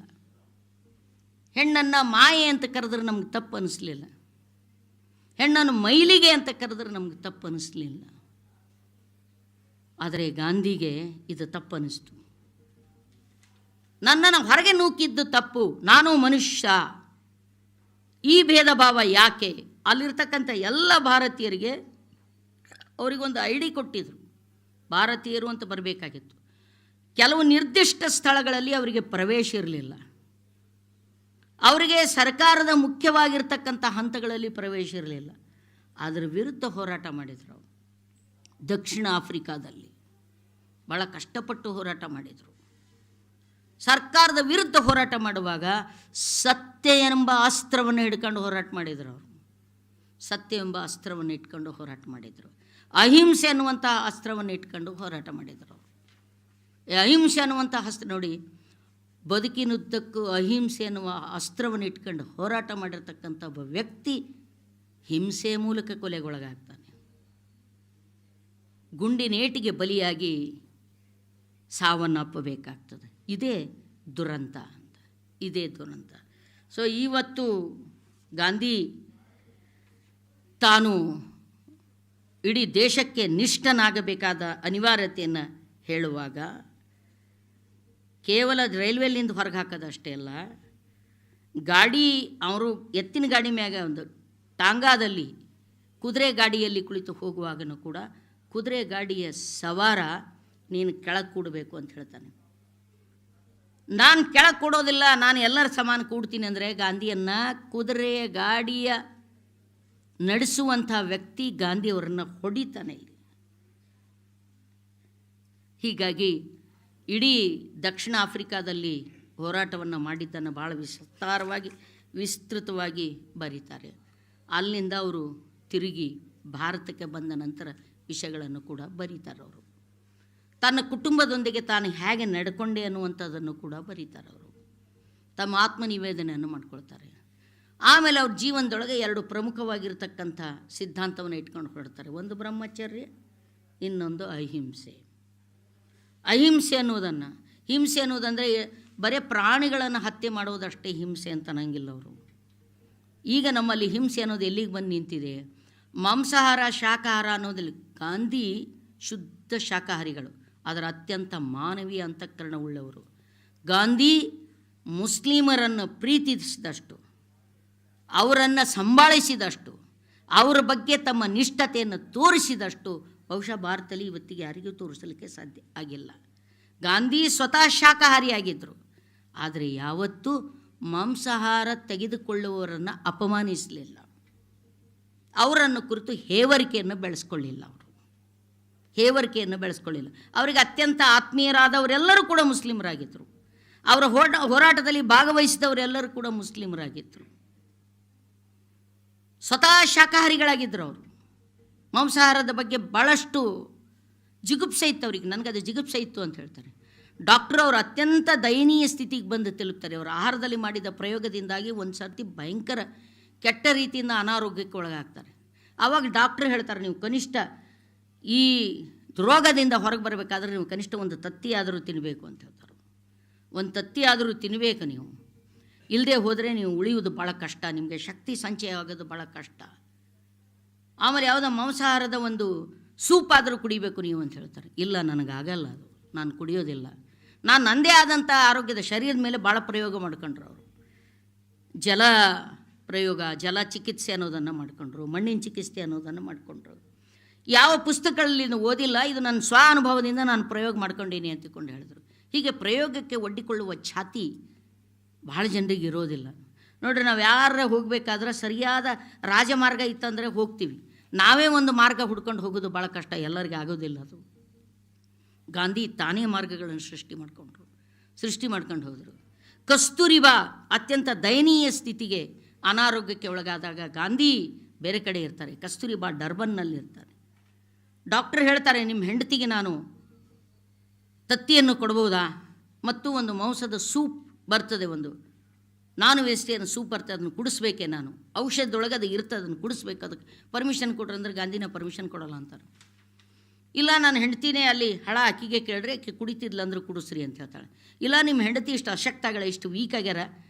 ಹೆಣ್ಣನ್ನು ಮಾಯೆ ಅಂತ ಕರೆದ್ರೆ ನಮ್ಗೆ ತಪ್ಪು ಅನ್ನಿಸ್ಲಿಲ್ಲ, ಹೆಣ್ಣನ್ನು ಮೈಲಿಗೆ ಅಂತ ಕರೆದ್ರೆ ನಮ್ಗೆ ತಪ್ಪು ಅನ್ನಿಸ್ಲಿಲ್ಲ. ಆದರೆ ಗಾಂಧಿಗೆ ಇದು ತಪ್ಪು ಅನ್ನಿಸ್ತು. ನನ್ನನ್ನು ಹೊರಗೆ ನೂಕಿದ್ದು ತಪ್ಪು, ನಾನು ಮನುಷ್ಯ, ಈ ಭೇದ ಭಾವ ಯಾಕೆ? ಅಲ್ಲಿರ್ತಕ್ಕಂಥ ಎಲ್ಲ ಭಾರತೀಯರಿಗೆ ಅವರಿಗೊಂದು ಐ ಡಿ ಕೊಟ್ಟಿದ್ರು, ಭಾರತೀಯರು ಅಂತ ಬರಬೇಕಾಗಿತ್ತು. ಕೆಲವು ನಿರ್ದಿಷ್ಟ ಸ್ಥಳಗಳಲ್ಲಿ ಅವರಿಗೆ ಪ್ರವೇಶ ಇರಲಿಲ್ಲ, ಅವರಿಗೆ ಸರ್ಕಾರದ ಮುಖ್ಯವಾಗಿರ್ತಕ್ಕಂಥ ಹಂತಗಳಲ್ಲಿ ಪ್ರವೇಶ ಇರಲಿಲ್ಲ. ಅದರ ವಿರುದ್ಧ ಹೋರಾಟ ಮಾಡಿದರು ಅವರು. ದಕ್ಷಿಣ ಆಫ್ರಿಕಾದಲ್ಲಿ ಭಾಳ ಕಷ್ಟಪಟ್ಟು ಹೋರಾಟ ಮಾಡಿದರು. ಸರ್ಕಾರದ ವಿರುದ್ಧ ಹೋರಾಟ ಮಾಡುವಾಗ ಸತ್ಯ ಎಂಬ ಅಸ್ತ್ರವನ್ನು ಹಿಡ್ಕೊಂಡು ಹೋರಾಟ ಮಾಡಿದರು ಅವರು. ಸತ್ಯ ಎಂಬ ಅಸ್ತ್ರವನ್ನು ಇಟ್ಕೊಂಡು ಹೋರಾಟ ಮಾಡಿದರು. ಅಹಿಂಸೆ ಅನ್ನುವಂಥ ಅಸ್ತ್ರವನ್ನು ಇಟ್ಕೊಂಡು ಹೋರಾಟ ಮಾಡಿದರು ಅವರು. ಅಹಿಂಸೆ ಅನ್ನುವಂಥ ಅಸ್ತ್ರ ನೋಡಿ, ಬದುಕಿನುದ್ದಕ್ಕೂ ಅಹಿಂಸೆ ಎನ್ನುವ ಅಸ್ತ್ರವನ್ನು ಇಟ್ಕೊಂಡು ಹೋರಾಟ ಮಾಡಿರ್ತಕ್ಕಂಥ ಒಬ್ಬ ವ್ಯಕ್ತಿ ಹಿಂಸೆ ಮೂಲಕ ಕೊಲೆಗೊಳಗಾಗ್ತಾನೆ. ಗುಂಡಿನೇಟಿಗೆ ಬಲಿಯಾಗಿ ಸಾವನ್ನಪ್ಪಬೇಕಾಗ್ತದೆ. ಇದೇ ದುರಂತ ಅಂತ, ಇದೇ ದುರಂತ. ಸೊ ಇವತ್ತು ಗಾಂಧಿ ತಾನು ಇಡೀ ದೇಶಕ್ಕೆ ನಿಷ್ಠನಾಗಬೇಕಾದ ಅನಿವಾರ್ಯತೆಯನ್ನು ಹೇಳುವಾಗ ಕೇವಲ ರೈಲ್ವೆಲಿಂದ ಹೊರಗೆ ಹಾಕೋದಷ್ಟೇ ಅಲ್ಲ, ಗಾಡಿ ಅವರು ಎತ್ತಿನ ಗಾಡಿ ಮ್ಯಾಗ ಒಂದು ಟಾಂಗಾದಲ್ಲಿ ಕುದುರೆ ಗಾಡಿಯಲ್ಲಿ ಕುಳಿತು ಹೋಗುವಾಗನೂ ಕೂಡ ಕುದುರೆ ಗಾಡಿಯ ಸವಾರ ನೀನು ಕೆಳಗೆ ಕೂಡಬೇಕು ಅಂತ ಹೇಳ್ತಾನೆ. ನಾನು ಕೆಳಗೆ ಕೂಡೋದಿಲ್ಲ, ನಾನು ಎಲ್ಲರ ಸಮಾನ ಕೂಡ್ತೀನಿ ಅಂದರೆ ಗಾಂಧಿಯನ್ನು ಕುದುರೆ ಗಾಡಿಯ ನಡೆಸುವಂಥ ವ್ಯಕ್ತಿ ಗಾಂಧಿಯವರನ್ನು ಹೊಡಿತಾನೆ ಇಲ್ಲಿ. ಹೀಗಾಗಿ ಇಡೀ ದಕ್ಷಿಣ ಆಫ್ರಿಕಾದಲ್ಲಿ ಹೋರಾಟವನ್ನು ಮಾಡಿದ್ದನ್ನು ಭಾಳ ವಿಸ್ತೃತವಾಗಿ ಬರೀತಾರೆ. ಅಲ್ಲಿಂದ ಅವರು ತಿರುಗಿ ಭಾರತಕ್ಕೆ ಬಂದ ನಂತರ ವಿಷಯಗಳನ್ನು ಕೂಡ ಬರೀತಾರೆ ಅವರು. ತನ್ನ ಕುಟುಂಬದೊಂದಿಗೆ ತಾನು ಹೇಗೆ ನಡ್ಕೊಂಡೆ ಅನ್ನುವಂಥದ್ದನ್ನು ಕೂಡ ಬರೀತಾರೆ ಅವರು. ತಮ್ಮ ಆತ್ಮನಿವೇದನೆಯನ್ನು ಮಾಡ್ಕೊಳ್ತಾರೆ. ಆಮೇಲೆ ಅವ್ರ ಜೀವನದೊಳಗೆ ಎರಡು ಪ್ರಮುಖವಾಗಿರ್ತಕ್ಕಂಥ ಸಿದ್ಧಾಂತವನ್ನು ಇಟ್ಕೊಂಡು ಹೊರಡ್ತಾರೆ. ಒಂದು ಬ್ರಹ್ಮಚರ್ಯ, ಇನ್ನೊಂದು ಅಹಿಂಸೆ. ಅಹಿಂಸೆ ಅನ್ನೋದನ್ನು, ಹಿಂಸೆ ಅನ್ನೋದಂದರೆ ಬರೀ ಪ್ರಾಣಿಗಳನ್ನು ಹತ್ಯೆ ಮಾಡೋದಷ್ಟೇ ಹಿಂಸೆ ಅಂತ ಅನ್ನಂಗಿಲ್ಲ ಅವರು. ಈಗ ನಮ್ಮಲ್ಲಿ ಹಿಂಸೆ ಅನ್ನೋದು ಎಲ್ಲಿಗೆ ಬಂದು ನಿಂತಿದೆ? ಮಾಂಸಾಹಾರ ಶಾಕಾಹಾರ ಅನ್ನೋದಲ್ಲಿ ಗಾಂಧಿ ಶುದ್ಧ ಶಾಕಾಹಾರಿಗಳು, ಅದರ ಅತ್ಯಂತ ಮಾನವೀಯ ಅಂತಃಕರಣವುಳ್ಳವರು. ಗಾಂಧಿ ಮುಸ್ಲಿಮರನ್ನು ಪ್ರೀತಿಸಿದಷ್ಟು, ಅವರನ್ನು ಸಂಭಾಳಿಸಿದಷ್ಟು, ಅವರ ಬಗ್ಗೆ ತಮ್ಮ ನಿಷ್ಠತೆಯನ್ನು ತೋರಿಸಿದಷ್ಟು ಬಹುಶಃ ಭಾರತದಲ್ಲಿ ಇವತ್ತಿಗೆ ಯಾರಿಗೂ ತೋರಿಸಲಿಕ್ಕೆ ಸಾಧ್ಯ ಆಗಿಲ್ಲ. ಗಾಂಧಿ ಸ್ವತಃ ಶಾಕಾಹಾರಿಯಾಗಿದ್ದರು, ಆದರೆ ಯಾವತ್ತೂ ಮಾಂಸಾಹಾರ ತೆಗೆದುಕೊಳ್ಳುವವರನ್ನು ಅಪಮಾನಿಸಲಿಲ್ಲ, ಅವರನ್ನು ಕುರಿತು ಹೇವರಿಕೆಯನ್ನು ಬೆಳೆಸ್ಕೊಳ್ಳಿಲ್ಲ. ಅವರಿಗೆ ಅತ್ಯಂತ ಆತ್ಮೀಯರಾದವರೆಲ್ಲರೂ ಕೂಡ ಮುಸ್ಲಿಮರಾಗಿದ್ದರು. ಅವರ ಹೋರಾಟದಲ್ಲಿ ಭಾಗವಹಿಸಿದವರೆಲ್ಲರೂ ಕೂಡ ಮುಸ್ಲಿಮರಾಗಿದ್ದರು. ಸ್ವತಃ ಶಾಕಾಹಾರಿಗಳಾಗಿದ್ದರು ಅವರು. ಮಾಂಸಾಹಾರದ ಬಗ್ಗೆ ಭಾಳಷ್ಟು ಜಿಗುಪ್ಸೆ ಇತ್ತು ಅವರಿಗೆ. ನನಗದು ಜಿಗುಪ್ಸೆ ಇತ್ತು ಅಂತ ಹೇಳ್ತಾರೆ. ಡಾಕ್ಟರ್ ಅವರು ಅತ್ಯಂತ ದಯನೀಯ ಸ್ಥಿತಿಗೆ ಬಂದು ತಲುಪ್ತಾರೆ. ಅವರು ಆಹಾರದಲ್ಲಿ ಮಾಡಿದ ಪ್ರಯೋಗದಿಂದಾಗಿ ಒಂದು ಸರ್ತಿ ಭಯಂಕರ ಕೆಟ್ಟ ರೀತಿಯಿಂದ ಅನಾರೋಗ್ಯಕ್ಕೆ ಒಳಗಾಗ್ತಾರೆ. ಆವಾಗ ಡಾಕ್ಟ್ರ್ ಹೇಳ್ತಾರೆ, ನೀವು ಕನಿಷ್ಠ ಈ ರೋಗದಿಂದ ಹೊರಗೆ ಬರಬೇಕಾದ್ರೆ ನೀವು ಕನಿಷ್ಠ ಒಂದು ತತ್ತಿ ಆದರೂ ತಿನ್ನಬೇಕು ಅಂತ ಹೇಳ್ತಾರೆ. ಒಂದು ತತ್ತಿ ಆದರೂ ತಿನ್ನಬೇಕು ನೀವು, ಇಲ್ಲದೆ ಹೋದರೆ ನೀವು ಉಳಿಯುವುದು ಭಾಳ ಕಷ್ಟ, ನಿಮಗೆ ಶಕ್ತಿ ಸಂಚಯ ಆಗೋದು ಭಾಳ ಕಷ್ಟ. ಆಮೇಲೆ ಯಾವುದೋ ಮಾಂಸಾಹಾರದ ಒಂದು ಸೂಪ್ ಆದರೂ ಕುಡಿಬೇಕು ನೀವು ಅಂತ ಹೇಳ್ತಾರೆ. ಇಲ್ಲ, ನನಗಾಗಲ್ಲ, ಅದು ನಾನು ಕುಡಿಯೋದಿಲ್ಲ. ನಾನು ನನ್ನದೇ ಆದಂಥ ಆರೋಗ್ಯದ ಶರೀರದ ಮೇಲೆ ಭಾಳ ಪ್ರಯೋಗ ಮಾಡ್ಕೊಂಡ್ರು ಅವರು. ಜಲ ಪ್ರಯೋಗ, ಜಲ ಚಿಕಿತ್ಸೆ ಅನ್ನೋದನ್ನು ಮಾಡ್ಕೊಂಡ್ರು, ಮಣ್ಣಿನ ಚಿಕಿತ್ಸೆ ಅನ್ನೋದನ್ನು ಮಾಡಿಕೊಂಡ್ರು. ಯಾವ ಪುಸ್ತಕಗಳಲ್ಲಿ ಓದಿಲ್ಲ, ಇದು ನನ್ನ ಸ್ವ ಅನುಭವದಿಂದ ನಾನು ಪ್ರಯೋಗ ಮಾಡ್ಕೊಂಡೀನಿ ಅಂತಕೊಂಡು ಹೇಳಿದ್ರು. ಹೀಗೆ ಪ್ರಯೋಗಕ್ಕೆ ಒಡ್ಡಿಕೊಳ್ಳುವ ಛಾತಿ ಭಾಳ ಜನರಿಗೆ ಇರೋದಿಲ್ಲ. ನೋಡಿರಿ, ನಾವು ಯಾರ ಹೋಗಬೇಕಾದ್ರೆ ಸರಿಯಾದ ರಾಜಮಾರ್ಗ ಇತ್ತಂದರೆ ಹೋಗ್ತೀವಿ. ನಾವೇ ಒಂದು ಮಾರ್ಗ ಹುಡ್ಕೊಂಡು ಹೋಗೋದು ಭಾಳ ಕಷ್ಟ, ಎಲ್ಲರಿಗೆ ಆಗೋದಿಲ್ಲ ಅದು. ಗಾಂಧಿ ತಾನೇ ಮಾರ್ಗಗಳನ್ನು ಸೃಷ್ಟಿ ಮಾಡ್ಕೊಂಡು ಹೋದರು. ಕಸ್ತೂರಿಬಾ ಅತ್ಯಂತ ದಯನೀಯ ಸ್ಥಿತಿಗೆ ಅನಾರೋಗ್ಯಕ್ಕೆ ಒಳಗಾದಾಗ ಗಾಂಧಿ ಬೇರೆ ಕಡೆ ಇರ್ತಾರೆ, ಕಸ್ತೂರಿಬಾ ಡರ್ಬನ್ನಲ್ಲಿರ್ತಾರೆ. ಡಾಕ್ಟರ್ ಹೇಳ್ತಾರೆ, ನಿಮ್ಮ ಹೆಂಡತಿಗೆ ನಾನು ತತ್ತಿಯನ್ನು ಕೊಡ್ಬೋದಾ, ಮತ್ತು ಒಂದು ಮಾಂಸದ ಸೂಪ್ ಬರ್ತದೆ, ಒಂದು ನಾನ್ ವೆಜಿಟೇರಿಯನ್ ಸೂಪ್ ಬರ್ತದೆ, ಅದನ್ನು ಕುಡಿಸ್ಬೇಕೆ, ನಾನು ಔಷಧದೊಳಗೆ ಅದು ಇರ್ತದೆ, ಅದನ್ನು ಕುಡಿಸ್ಬೇಕು, ಅದಕ್ಕೆ ಪರ್ಮಿಷನ್ ಕೊಡ್ರಿ ಅಂದ್ರೆ ಗಾಂಧಿನ ಪರ್ಮಿಷನ್ ಕೊಡೋಲ್ಲ ಅಂತಾರೆ. ಇಲ್ಲ, ನಾನು ಹೆಂಡ್ತಿನೇ ಅಲ್ಲಿ ಹಳ ಅಕ್ಕಿಗೆ ಕೇಳಿದ್ರೆ ಅಕ್ಕಿ ಕುಡಿತಿದ್ಲ ಅಂದ್ರೆ ಕುಡಿಸ್ರಿ ಅಂತ ಹೇಳ್ತಾಳೆ. ಇಲ್ಲ, ನಿಮ್ಮ ಹೆಂಡತಿ ಇಷ್ಟು ಅಶಕ್ತಾಗಳ, ಇಷ್ಟು ವೀಕ್ ಆಗ್ಯಾರ,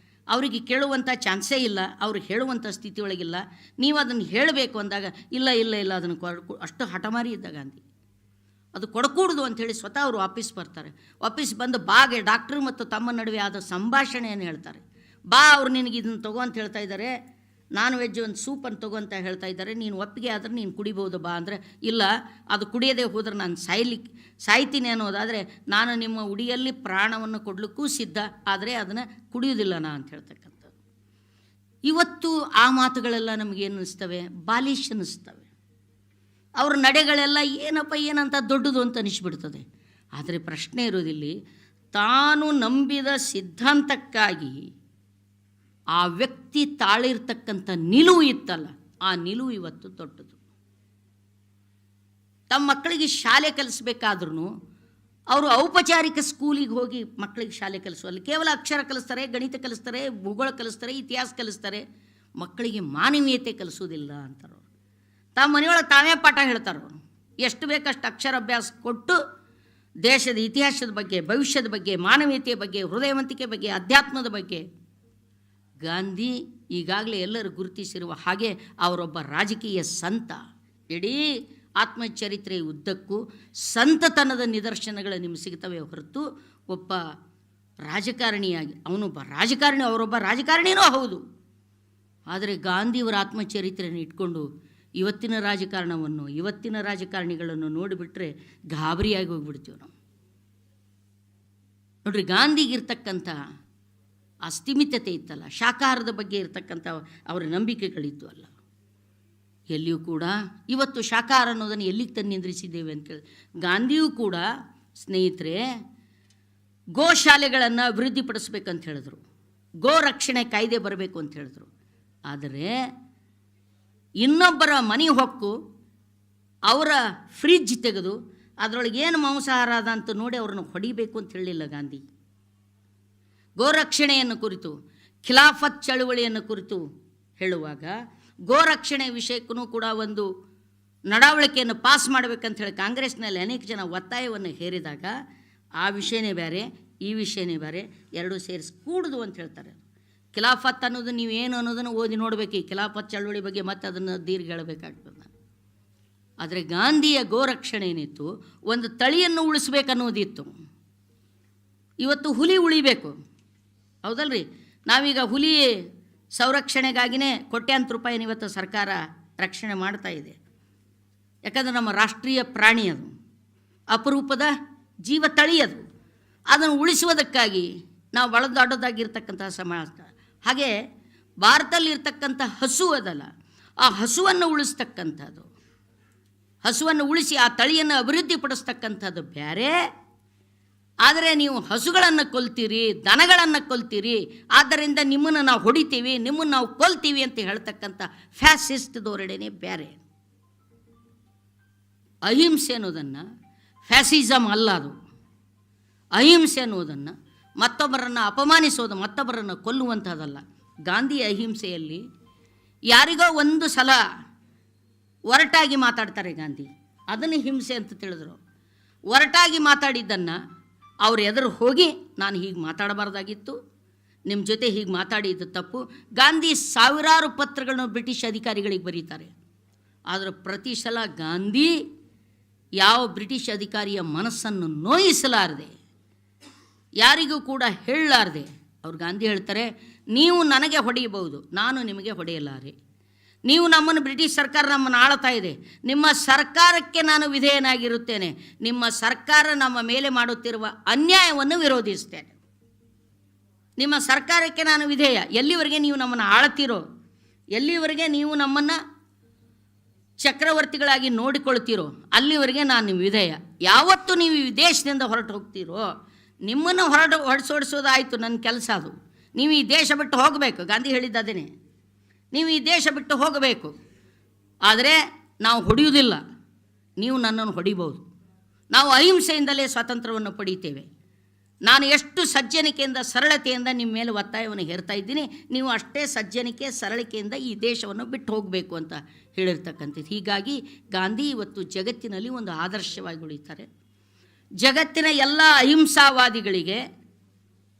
ಅವರಿಗೆ ಕೇಳುವಂಥ ಚಾನ್ಸೇ ಇಲ್ಲ, ಅವ್ರಿಗೆ ಹೇಳುವಂಥ ಸ್ಥಿತಿ ಒಳಗಿಲ್ಲ, ನೀವು ಅದನ್ನು ಹೇಳಬೇಕು ಅಂದಾಗ ಇಲ್ಲ ಇಲ್ಲ ಇಲ್ಲ ಅದನ್ನು ಅಷ್ಟು ಹಠಮಾರಿ ಇದ್ದ ಗಾಂಧಿ. ಅದು ಕೊಡಕೂಡ್ದು ಅಂಥೇಳಿ ಸ್ವತಃ ಅವರು ವಾಪಸ್ ಬರ್ತಾರೆ. ವಾಪಸ್ ಬಂದು ಬಾಗೆ ಡಾಕ್ಟ್ರು ಮತ್ತು ತಮ್ಮ ನಡುವೆ ಆದ ಸಂಭಾಷಣೆಯನ್ನು ಹೇಳ್ತಾರೆ. ಬಾ, ಅವ್ರು ನಿನಗೆ ಇದನ್ನು ತಗೋ ಅಂತ ಹೇಳ್ತಾ ಇದ್ದಾರೆ, ನಾನ್ ವೆಜ್ ಒಂದು ಸೂಪನ್ನು ತಗೋ ಅಂತ ಹೇಳ್ತಾ ಇದ್ದಾರೆ, ನೀನು ಒಪ್ಪಿಗೆ ಆದರೆ ನೀನು ಕುಡಿಬೋದು ಬಾ ಅಂದರೆ, ಇಲ್ಲ, ಅದು ಕುಡಿಯದೇ ಹೋದ್ರೆ ನಾನು ಸಾಯ್ತೀನಿ ಅನ್ನೋದಾದರೆ ನಾನು ನಿಮ್ಮ ಉಡಿಯಲ್ಲಿ ಪ್ರಾಣವನ್ನು ಕೊಡಲಿಕ್ಕೂ ಸಿದ್ಧ, ಆದರೆ ಅದನ್ನು ಕುಡಿಯೋದಿಲ್ಲ ನಾ ಅಂತ ಹೇಳ್ತಕ್ಕಂಥದ್ದು. ಇವತ್ತು ಆ ಮಾತುಗಳೆಲ್ಲ ನಮಗೇನು ಅನ್ನಿಸ್ತವೆ, ಬಾಲಿಶ್ ಅನ್ನಿಸ್ತವೆ. ಅವ್ರ ನಡೆಗಳೆಲ್ಲ ಏನಂತ ದೊಡ್ಡದು ಅಂತ ಅನಿಸ್ಬಿಡ್ತದೆ. ಆದರೆ ಪ್ರಶ್ನೆ ಇರೋದಿಲ್ಲಿ, ತಾನು ನಂಬಿದ ಸಿದ್ಧಾಂತಕ್ಕಾಗಿ ಆ ವ್ಯಕ್ತಿ ತಾಳಿರ್ತಕ್ಕಂಥ ನಿಲುವು ಇತ್ತಲ್ಲ, ಆ ನಿಲುವು ಇವತ್ತು ದೊಡ್ಡದು. ತಮ್ಮ ಮಕ್ಕಳಿಗೆ ಶಾಲೆ ಕಲಿಸ್ಬೇಕಾದ್ರೂ ಅವರು ಔಪಚಾರಿಕ ಸ್ಕೂಲಿಗೆ ಹೋಗಿ ಮಕ್ಕಳಿಗೆ ಶಾಲೆ ಕಲಿಸುವಲ್ಲಿ ಕೇವಲ ಅಕ್ಷರ ಕಲಿಸ್ತಾರೆ, ಗಣಿತ ಕಲಿಸ್ತಾರೆ, ಭೂಗೋಳ ಕಲಿಸ್ತಾರೆ, ಇತಿಹಾಸ ಕಲಿಸ್ತಾರೆ, ಮಕ್ಕಳಿಗೆ ಮಾನವೀಯತೆ ಕಲಿಸೋದಿಲ್ಲ ಅಂತಾರೆ. ಅವರು ತಮ್ಮ ಮನೆಯೊಳಗೆ ತಾವೇ ಪಾಠ ಹೇಳ್ತಾರೆ. ಅವರು ಎಷ್ಟು ಬೇಕಷ್ಟು ಅಕ್ಷರಾಭ್ಯಾಸ ಕೊಟ್ಟು ದೇಶದ ಇತಿಹಾಸದ ಬಗ್ಗೆ, ಭವಿಷ್ಯದ ಬಗ್ಗೆ, ಮಾನವೀಯತೆಯ ಬಗ್ಗೆ, ಹೃದಯವಂತಿಕೆ ಬಗ್ಗೆ, ಅಧ್ಯಾತ್ಮದ ಬಗ್ಗೆ ಗಾಂಧಿ ಈಗಾಗಲೇ ಎಲ್ಲರೂ ಗುರುತಿಸಿರುವ ಹಾಗೆ ಅವರೊಬ್ಬ ರಾಜಕೀಯ ಸಂತ. ಇಡೀ ಆತ್ಮಚರಿತ್ರೆಯ ಉದ್ದಕ್ಕೂ ಸಂತತನದ ನಿದರ್ಶನಗಳು ನಿಮಗೆ ಸಿಗ್ತವೆ ಹೊರತು ಒಬ್ಬ ರಾಜಕಾರಣಿಯಾಗಿ ಅವನೊಬ್ಬ ರಾಜಕಾರಣಿ, ಅವರೊಬ್ಬ ರಾಜಕಾರಣಿನೂ ಹೌದು. ಆದರೆ ಗಾಂಧಿಯವರ ಆತ್ಮಚರಿತ್ರೆಯನ್ನು ಇಟ್ಕೊಂಡು ಇವತ್ತಿನ ರಾಜಕಾರಣವನ್ನು, ಇವತ್ತಿನ ರಾಜಕಾರಣಿಗಳನ್ನು ನೋಡಿಬಿಟ್ರೆ ಗಾಬರಿಯಾಗಿ ಹೋಗ್ಬಿಡ್ತೀವಿ ನಾವು. ನೋಡ್ರಿ, ಗಾಂಧಿಗಿರ್ತಕ್ಕಂಥ ಅಸ್ಥಿಮಿತತೆ ಇತ್ತಲ್ಲ, ಶಾಕಾಹಾರದ ಬಗ್ಗೆ ಇರತಕ್ಕಂಥ ಅವರ ನಂಬಿಕೆಗಳಿದ್ದು ಅಲ್ಲ. ಎಲ್ಲಿಯೂ ಕೂಡ ಇವತ್ತು ಶಾಕಾಹಾರ ಅನ್ನೋದನ್ನು ಎಲ್ಲಿಗೆ ತಂದು ನಿಂದ್ರಿಸಿದ್ದೇವೆ ಅಂತೇಳಿ ಗಾಂಧಿಯೂ ಕೂಡ ಸ್ನೇಹಿತರೆ ಗೋಶಾಲೆಗಳನ್ನು ಅಭಿವೃದ್ಧಿಪಡಿಸ್ಬೇಕಂತ ಹೇಳಿದ್ರು, ಗೋ ರಕ್ಷಣೆ ಕಾಯ್ದೆ ಬರಬೇಕು ಅಂತ ಹೇಳಿದ್ರು. ಆದರೆ ಇನ್ನೊಬ್ಬರ ಮನೆ ಹೊಕ್ಕು ಅವರ ಫ್ರಿಜ್ ತೆಗೆದು ಅದರೊಳಗೆ ಏನು ಮಾಂಸಾಹಾರ ಅದ ಅಂತ ನೋಡಿ ಅವ್ರನ್ನ ಹೊಡಿಬೇಕು ಅಂತ ಹೇಳಲಿಲ್ಲ ಗಾಂಧಿ. ಗೋರಕ್ಷಣೆಯನ್ನು ಕುರಿತು, ಖಿಲಾಫತ್ ಚಳುವಳಿಯನ್ನು ಕುರಿತು ಹೇಳುವಾಗ ಗೋರಕ್ಷಣೆ ವಿಷಯಕ್ಕೂ ಕೂಡ ಒಂದು ನಡವಳಿಕೆಯನ್ನು ಪಾಸ್ ಮಾಡಬೇಕಂತ ಹೇಳಿ ಕಾಂಗ್ರೆಸ್ನಲ್ಲಿ ಅನೇಕ ಜನ ಒತ್ತಾಯವನ್ನು ಹೇರಿದಾಗ ಆ ವಿಷಯನೇ ಬೇರೆ, ಈ ವಿಷಯನೇ ಬೇರೆ, ಎರಡೂ ಸೇರಿಸಿ ಕೂಡುದು ಅಂತ ಹೇಳ್ತಾರೆ. ಖಿಲಾಫತ್ ಅನ್ನೋದು ನೀವೇನು ಅನ್ನೋದನ್ನು ಓದಿ ನೋಡಬೇಕು, ಈ ಖಿಲಾಫತ್ ಚಳುವಳಿ ಬಗ್ಗೆ ಮತ್ತೆ ಅದನ್ನು ದೀರ್ಘ ಹೇಳಬೇಕಾಗ್ತದೆ ನಾನು. ಆದರೆ ಗಾಂಧಿಯ ಗೋರಕ್ಷಣೆ ಏನಿತ್ತು, ಒಂದು ತಳಿಯನ್ನು ಉಳಿಸ್ಬೇಕನ್ನೋದಿತ್ತು. ಇವತ್ತು ಹುಲಿ ಉಳಿಬೇಕು, ಹೌದಲ್ರಿ? ನಾವೀಗ ಹುಲಿ ಸಂರಕ್ಷಣೆಗಾಗಿಯೇ ಕೋಟ್ಯಾಂತರ ರೂಪಾಯಿನ ಇವತ್ತು ಸರ್ಕಾರ ರಕ್ಷಣೆ ಮಾಡ್ತಾ ಇದೆ. ಯಾಕಂದರೆ ನಮ್ಮ ರಾಷ್ಟ್ರೀಯ ಪ್ರಾಣಿ ಅದು, ಅಪರೂಪದ ಜೀವ ತಳಿ ಅದು. ಅದನ್ನು ಉಳಿಸುವುದಕ್ಕಾಗಿ ನಾವು ಬಳದಾಡೋದಾಗಿರ್ತಕ್ಕಂಥ ಸಮಾಜ. ಹಾಗೆ ಭಾರತದಲ್ಲಿರ್ತಕ್ಕಂಥ ಹಸು ಅದಲ್ಲ, ಆ ಹಸುವನ್ನು ಉಳಿಸ್ತಕ್ಕಂಥದ್ದು, ಹಸುವನ್ನು ಉಳಿಸಿ ಆ ತಳಿಯನ್ನು ಅಭಿವೃದ್ಧಿಪಡಿಸ್ತಕ್ಕಂಥದ್ದು ಬೇರೆ. ಆದರೆ ನೀವು ಹಸುಗಳನ್ನು ಕೊಲ್ತೀರಿ, ದನಗಳನ್ನು ಕೊಲ್ತೀರಿ, ಆದ್ದರಿಂದ ನಿಮ್ಮನ್ನು ನಾವು ಹೊಡಿತೀವಿ, ನಿಮ್ಮನ್ನು ನಾವು ಕೊಲ್ತೀವಿ ಅಂತ ಹೇಳ್ತಕ್ಕಂಥ ಫ್ಯಾಸಿಸ್ಟ್ ಧೋರಣೆನೇ ಬೇರೆ. ಅಹಿಂಸೆ ಅನ್ನೋದನ್ನು ಫ್ಯಾಸಿಸಮ್ ಅಲ್ಲ, ಅದು ಅಹಿಂಸೆ ಅನ್ನೋದನ್ನು, ಮತ್ತೊಬ್ಬರನ್ನು ಅಪಮಾನಿಸೋದು, ಮತ್ತೊಬ್ಬರನ್ನು ಕೊಲ್ಲುವಂಥದ್ದಲ್ಲ. ಗಾಂಧಿ ಅಹಿಂಸೆಯಲ್ಲಿ ಯಾರಿಗೋ ಒಂದು ಸಲ ಒರಟಾಗಿ ಮಾತಾಡ್ತಾರೆ ಗಾಂಧಿ, ಅದನ್ನು ಹಿಂಸೆ ಅಂತ ತಿಳಿದ್ರು. ಒರಟಾಗಿ ಮಾತಾಡಿದ್ದನ್ನು ಅವ್ರ ಎದುರು ಹೋಗಿ ನಾನು ಹೀಗೆ ಮಾತಾಡಬಾರ್ದಾಗಿತ್ತು, ನಿಮ್ಮ ಜೊತೆ ಹೀಗೆ ಮಾತಾಡಿದ್ದು ತಪ್ಪು. ಗಾಂಧಿ ಸಾವಿರಾರು ಪತ್ರಗಳನ್ನು ಬ್ರಿಟಿಷ್ ಅಧಿಕಾರಿಗಳಿಗೆ ಬರೀತಾರೆ. ಆದರೆ ಪ್ರತಿ ಸಲ ಗಾಂಧಿ ಯಾವ ಬ್ರಿಟಿಷ್ ಅಧಿಕಾರಿಯ ಮನಸ್ಸನ್ನು ನೋಯಿಸಲಾರದೆ, ಯಾರಿಗೂ ಕೂಡ ಹೇಳಲಾರದೆ ಅವ್ರು ಗಾಂಧಿ ಹೇಳ್ತಾರೆ, ನೀವು ನನಗೆ ಹೊಡೆಯಬಹುದು, ನಾನು ನಿಮಗೆ ಹೊಡೆಯಲಾರೆ. ನೀವು ನಮ್ಮನ್ನು ಬ್ರಿಟಿಷ್ ಸರ್ಕಾರ ನಮ್ಮನ್ನು ಆಳ್ತಾ ಇದೆ, ನಿಮ್ಮ ಸರ್ಕಾರಕ್ಕೆ ನಾನು ವಿಧೇಯನಾಗಿರುತ್ತೇನೆ, ನಿಮ್ಮ ಸರ್ಕಾರ ನಮ್ಮ ಮೇಲೆ ಮಾಡುತ್ತಿರುವ ಅನ್ಯಾಯವನ್ನು ವಿರೋಧಿಸ್ತೇನೆ. ನಿಮ್ಮ ಸರ್ಕಾರಕ್ಕೆ ನಾನು ವಿಧೇಯ. ಎಲ್ಲಿವರೆಗೆ ನೀವು ನಮ್ಮನ್ನು ಆಳ್ತೀರೋ, ಎಲ್ಲಿವರೆಗೆ ನೀವು ನಮ್ಮನ್ನು ಚಕ್ರವರ್ತಿಗಳಾಗಿ ನೋಡಿಕೊಳ್ತೀರೋ ಅಲ್ಲಿವರೆಗೆ ನಾನು ನಿಮ್ಮ ವಿಧೇಯ. ಯಾವತ್ತು ನೀವು ವಿದೇಶದಿಂದ ಹೊರಟು ಹೋಗ್ತೀರೋ ನಿಮ್ಮನ್ನು ಹೊರಸೋಡಿಸೋದಾಯಿತು ನನ್ನ ಕೆಲಸ. ಅದು ನೀವು ಈ ದೇಶ ಬಿಟ್ಟು ಹೋಗಬೇಕು. ಗಾಂಧಿ ಹೇಳಿದ್ದದೇನೆ, ನೀವು ಈ ದೇಶ ಬಿಟ್ಟು ಹೋಗಬೇಕು. ಆದರೆ ನಾವು ಹೊಡೆಯುವುದಿಲ್ಲ, ನೀವು ನನ್ನನ್ನು ಹೊಡಿಬೋದು. ನಾವು ಅಹಿಂಸೆಯಿಂದಲೇ ಸ್ವಾತಂತ್ರ್ಯವನ್ನು ಪಡೀತೇವೆ. ನಾನು ಎಷ್ಟು ಸಜ್ಜನಿಕೆಯಿಂದ ಸರಳತೆಯಿಂದ ನಿಮ್ಮ ಮೇಲೆ ಒತ್ತಾಯವನ್ನು ಹೇರ್ತಾ ಇದ್ದೀನಿ, ನೀವು ಅಷ್ಟೇ ಸಜ್ಜನಿಕೆ ಸರಳಿಕೆಯಿಂದ ಈ ದೇಶವನ್ನು ಬಿಟ್ಟು ಹೋಗಬೇಕು ಅಂತ ಹೇಳಿರ್ತಕ್ಕಂಥದ್ದು. ಹೀಗಾಗಿ ಗಾಂಧಿ ಇವತ್ತು ಜಗತ್ತಿನಲ್ಲಿ ಒಂದು ಆದರ್ಶವಾಗಿ ಉಳಿತಾರೆ. ಜಗತ್ತಿನ ಎಲ್ಲ ಅಹಿಂಸಾವಾದಿಗಳಿಗೆ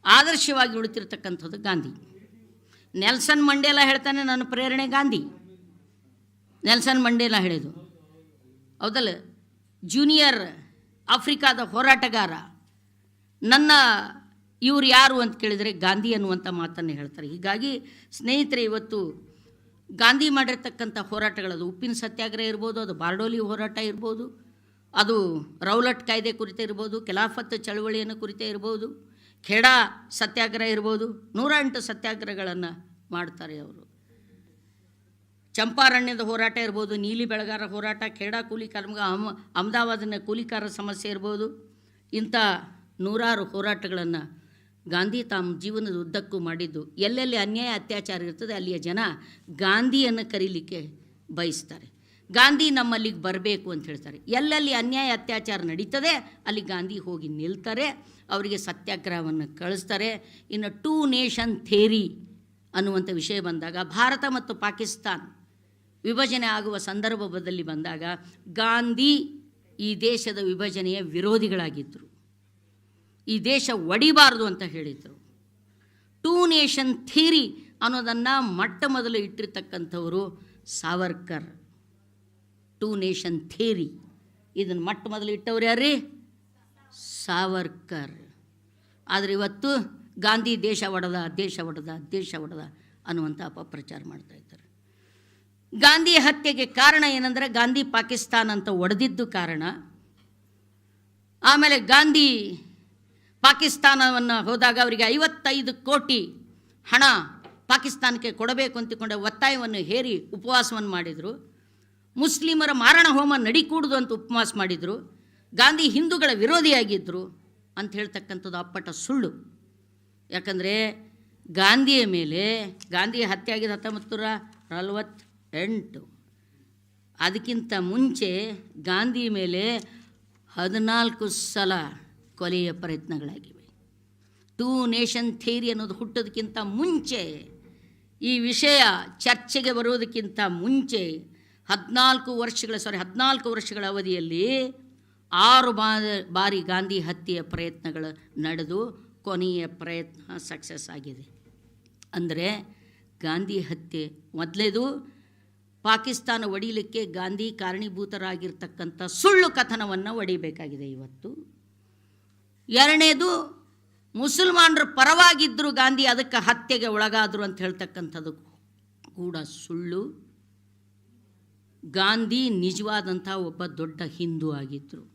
ಆದರ್ಶವಾಗಿ ಉಳಿತಿರ್ತಕ್ಕಂಥದ್ದು ಗಾಂಧಿ. ನೆಲ್ಸನ್ ಮಂಡೇಲ ಹೇಳ್ತಾನೆ, ನನ್ನ ಪ್ರೇರಣೆ ಗಾಂಧಿ. ನೆಲ್ಸನ್ ಮಂಡೇಲ ಹೇಳಿದು ಹೌದಲ್ಲ, ಜೂನಿಯರ್ ಆಫ್ರಿಕಾದ ಹೋರಾಟಗಾರ. ನನ್ನ ಇವರು ಯಾರು ಅಂತ ಕೇಳಿದರೆ ಗಾಂಧಿ ಅನ್ನುವಂಥ ಮಾತನ್ನು ಹೇಳ್ತಾರೆ. ಹೀಗಾಗಿ ಸ್ನೇಹಿತರೆ, ಇವತ್ತು ಗಾಂಧಿ ಮಾಡಿರ್ತಕ್ಕಂಥ ಹೋರಾಟಗಳದು ಉಪ್ಪಿನ ಸತ್ಯಾಗ್ರಹ ಇರ್ಬೋದು, ಅದು ಬಾರ್ಡೋಲಿ ಹೋರಾಟ ಇರ್ಬೋದು, ಅದು ರೌಲಟ್ ಕಾಯ್ದೆ ಕುರಿತು ಇರ್ಬೋದು, ಖಿಲಾಫತ್ ಚಳವಳಿಯನ್ನು ಕುರಿತೇ ಇರ್ಬೋದು, ಖೇಡಾ ಸತ್ಯಾಗ್ರಹ ಇರ್ಬೋದು, 108 ಸತ್ಯಾಗ್ರಹಗಳನ್ನು ಮಾಡ್ತಾರೆ ಅವರು. ಚಂಪಾರಣ್ಯದ ಹೋರಾಟ ಇರ್ಬೋದು, ನೀಲಿ ಬೆಳಗಾರ ಹೋರಾಟ, ಖೇಡಾ ಕೂಲಿಕಾರ, ಅಹಮದಾಬಾದಿನ ಕೂಲಿಕಾರರ ಸಮಸ್ಯೆ ಇರ್ಬೋದು, ಇಂಥ 100 ಹೋರಾಟಗಳನ್ನು ಗಾಂಧಿ ತಮ್ಮ ಜೀವನದ ಉದ್ದಕ್ಕೂ ಮಾಡಿದ್ದು. ಎಲ್ಲೆಲ್ಲಿ ಅನ್ಯಾಯ ಅತ್ಯಾಚಾರ ಇರ್ತದೆ ಅಲ್ಲಿಯ ಜನ ಗಾಂಧಿಯನ್ನು ಕರೀಲಿಕ್ಕೆ ಬಯಸ್ತಾರೆ. ಗಾಂಧಿ ನಮ್ಮಲ್ಲಿಗೆ ಬರಬೇಕು ಅಂತ ಹೇಳ್ತಾರೆ. ಎಲ್ಲೆಲ್ಲಿ ಅನ್ಯಾಯ ಅತ್ಯಾಚಾರ ನಡೀತದೆ ಅಲ್ಲಿ ಗಾಂಧಿ ಹೋಗಿ ನಿಲ್ತಾರೆ, ಅವರಿಗೆ ಸತ್ಯಾಗ್ರಹವನ್ನು ಕಳಿಸ್ತಾರೆ. ಇನ್ನು 2 ನೇಷನ್ ಥೇರಿ ಅನ್ನುವಂಥ ವಿಷಯ ಬಂದಾಗ, ಭಾರತ ಮತ್ತು ಪಾಕಿಸ್ತಾನ ವಿಭಜನೆ ಆಗುವ ಸಂದರ್ಭದಲ್ಲಿ ಬಂದಾಗ ಗಾಂಧಿ ಈ ದೇಶದ ವಿಭಜನೆಯ ವಿರೋಧಿಗಳಾಗಿದ್ದರು. ಈ ದೇಶ ಒಡಿಬಾರ್ದು ಅಂತ ಹೇಳಿದರು. 2 ನೇಷನ್ ಥಿಯರಿ ಅನ್ನೋದನ್ನು ಮೊಟ್ಟ ಮೊದಲು ಇಟ್ಟಿರ್ತಕ್ಕಂಥವರು ಸಾವರ್ಕರ್. 2 ನೇಷನ್ ಥಿಯರಿ ಇದನ್ನು ಮೊಟ್ಟ ಮೊದಲು ಇಟ್ಟವ್ರು ಯಾರ್ರೀ? ಸಾವರ್ಕರ್. ಆದರೆ ಇವತ್ತು ಗಾಂಧಿ ದೇಶ ಒಡೆದ ದೇಶ ಒಡೆದ ದೇಶ ಒಡೆದ ಅನ್ನುವಂಥ ಅಪಪ್ರಚಾರ ಮಾಡ್ತಾಯಿದ್ದಾರೆ. ಗಾಂಧಿ ಹತ್ಯೆಗೆ ಕಾರಣ ಏನಂದರೆ ಗಾಂಧಿ ಪಾಕಿಸ್ತಾನ ಅಂತ ಒಡೆದಿದ್ದು ಕಾರಣ. ಆಮೇಲೆ ಗಾಂಧಿ ಪಾಕಿಸ್ತಾನವನ್ನು ಹೋದಾಗ ಅವರಿಗೆ 55 ಕೋಟಿ ಹಣ ಪಾಕಿಸ್ತಾನಕ್ಕೆ ಕೊಡಬೇಕು ಅಂತಿಕೊಂಡ ಒತ್ತಾಯವನ್ನು ಹೇರಿ ಉಪವಾಸವನ್ನು ಮಾಡಿದರು. ಮುಸ್ಲಿಮರ ಮಾರಣ ಹೋಮ ನಡಿಕೂಡುದು ಅಂತ ಉಪವಾಸ ಮಾಡಿದರು. ಗಾಂಧಿ ಹಿಂದೂಗಳ ವಿರೋಧಿಯಾಗಿದ್ದರು ಅಂತ ಹೇಳ್ತಕ್ಕಂಥದ್ದು ಅಪ್ಪಟ ಸುಳ್ಳು. ಯಾಕಂದರೆ ಗಾಂಧಿಯ ಮೇಲೆ, ಗಾಂಧಿ ಹತ್ಯೆ ಆಗಿದ್ದು 1948, ಅದಕ್ಕಿಂತ ಮುಂಚೆ ಗಾಂಧಿ ಮೇಲೆ 14 ಸಲ ಕೊಲೆಯ ಪ್ರಯತ್ನಗಳಾಗಿವೆ. 2 ನೇಷನ್ ಥಿಯರಿ ಅನ್ನೋದು ಹುಟ್ಟೋದಕ್ಕಿಂತ ಮುಂಚೆ, ಈ ವಿಷಯ ಚರ್ಚೆಗೆ ಬರೋದಕ್ಕಿಂತ ಮುಂಚೆ 14 ವರ್ಷಗಳ ಅವಧಿಯಲ್ಲಿ 6 ಬಾರಿ ಗಾಂಧಿ ಹತ್ಯೆಯ ಪ್ರಯತ್ನಗಳು ನಡೆದು ಕೊನೆಯ ಪ್ರಯತ್ನ ಸಕ್ಸಸ್ ಆಗಿದೆ. ಅಂದರೆ ಗಾಂಧಿ ಹತ್ಯೆ ಮೊದಲೇದು ಪಾಕಿಸ್ತಾನ ಒಡಿಲಿಕ್ಕೆ ಗಾಂಧಿ ಕಾರಣೀಭೂತರಾಗಿರ್ತಕ್ಕಂಥ ಸುಳ್ಳು ಕಥನವನ್ನು ಒಡಿಬೇಕಾಗಿದೆ ಇವತ್ತು. ಎರಡನೇದು ಮುಸಲ್ಮಾನರ ಪರವಾಗಿದ್ದರು ಗಾಂಧಿ, ಅದಕ್ಕೆ ಹತ್ಯೆಗೆ ಒಳಗಾದರು ಅಂತ ಹೇಳ್ತಕ್ಕಂಥದ್ದು ಕೂಡ ಸುಳ್ಳು. ಗಾಂಧಿ ನಿಜವಾದಂಥ ಒಬ್ಬ ದೊಡ್ಡ ಹಿಂದೂ ಆಗಿದ್ದರು.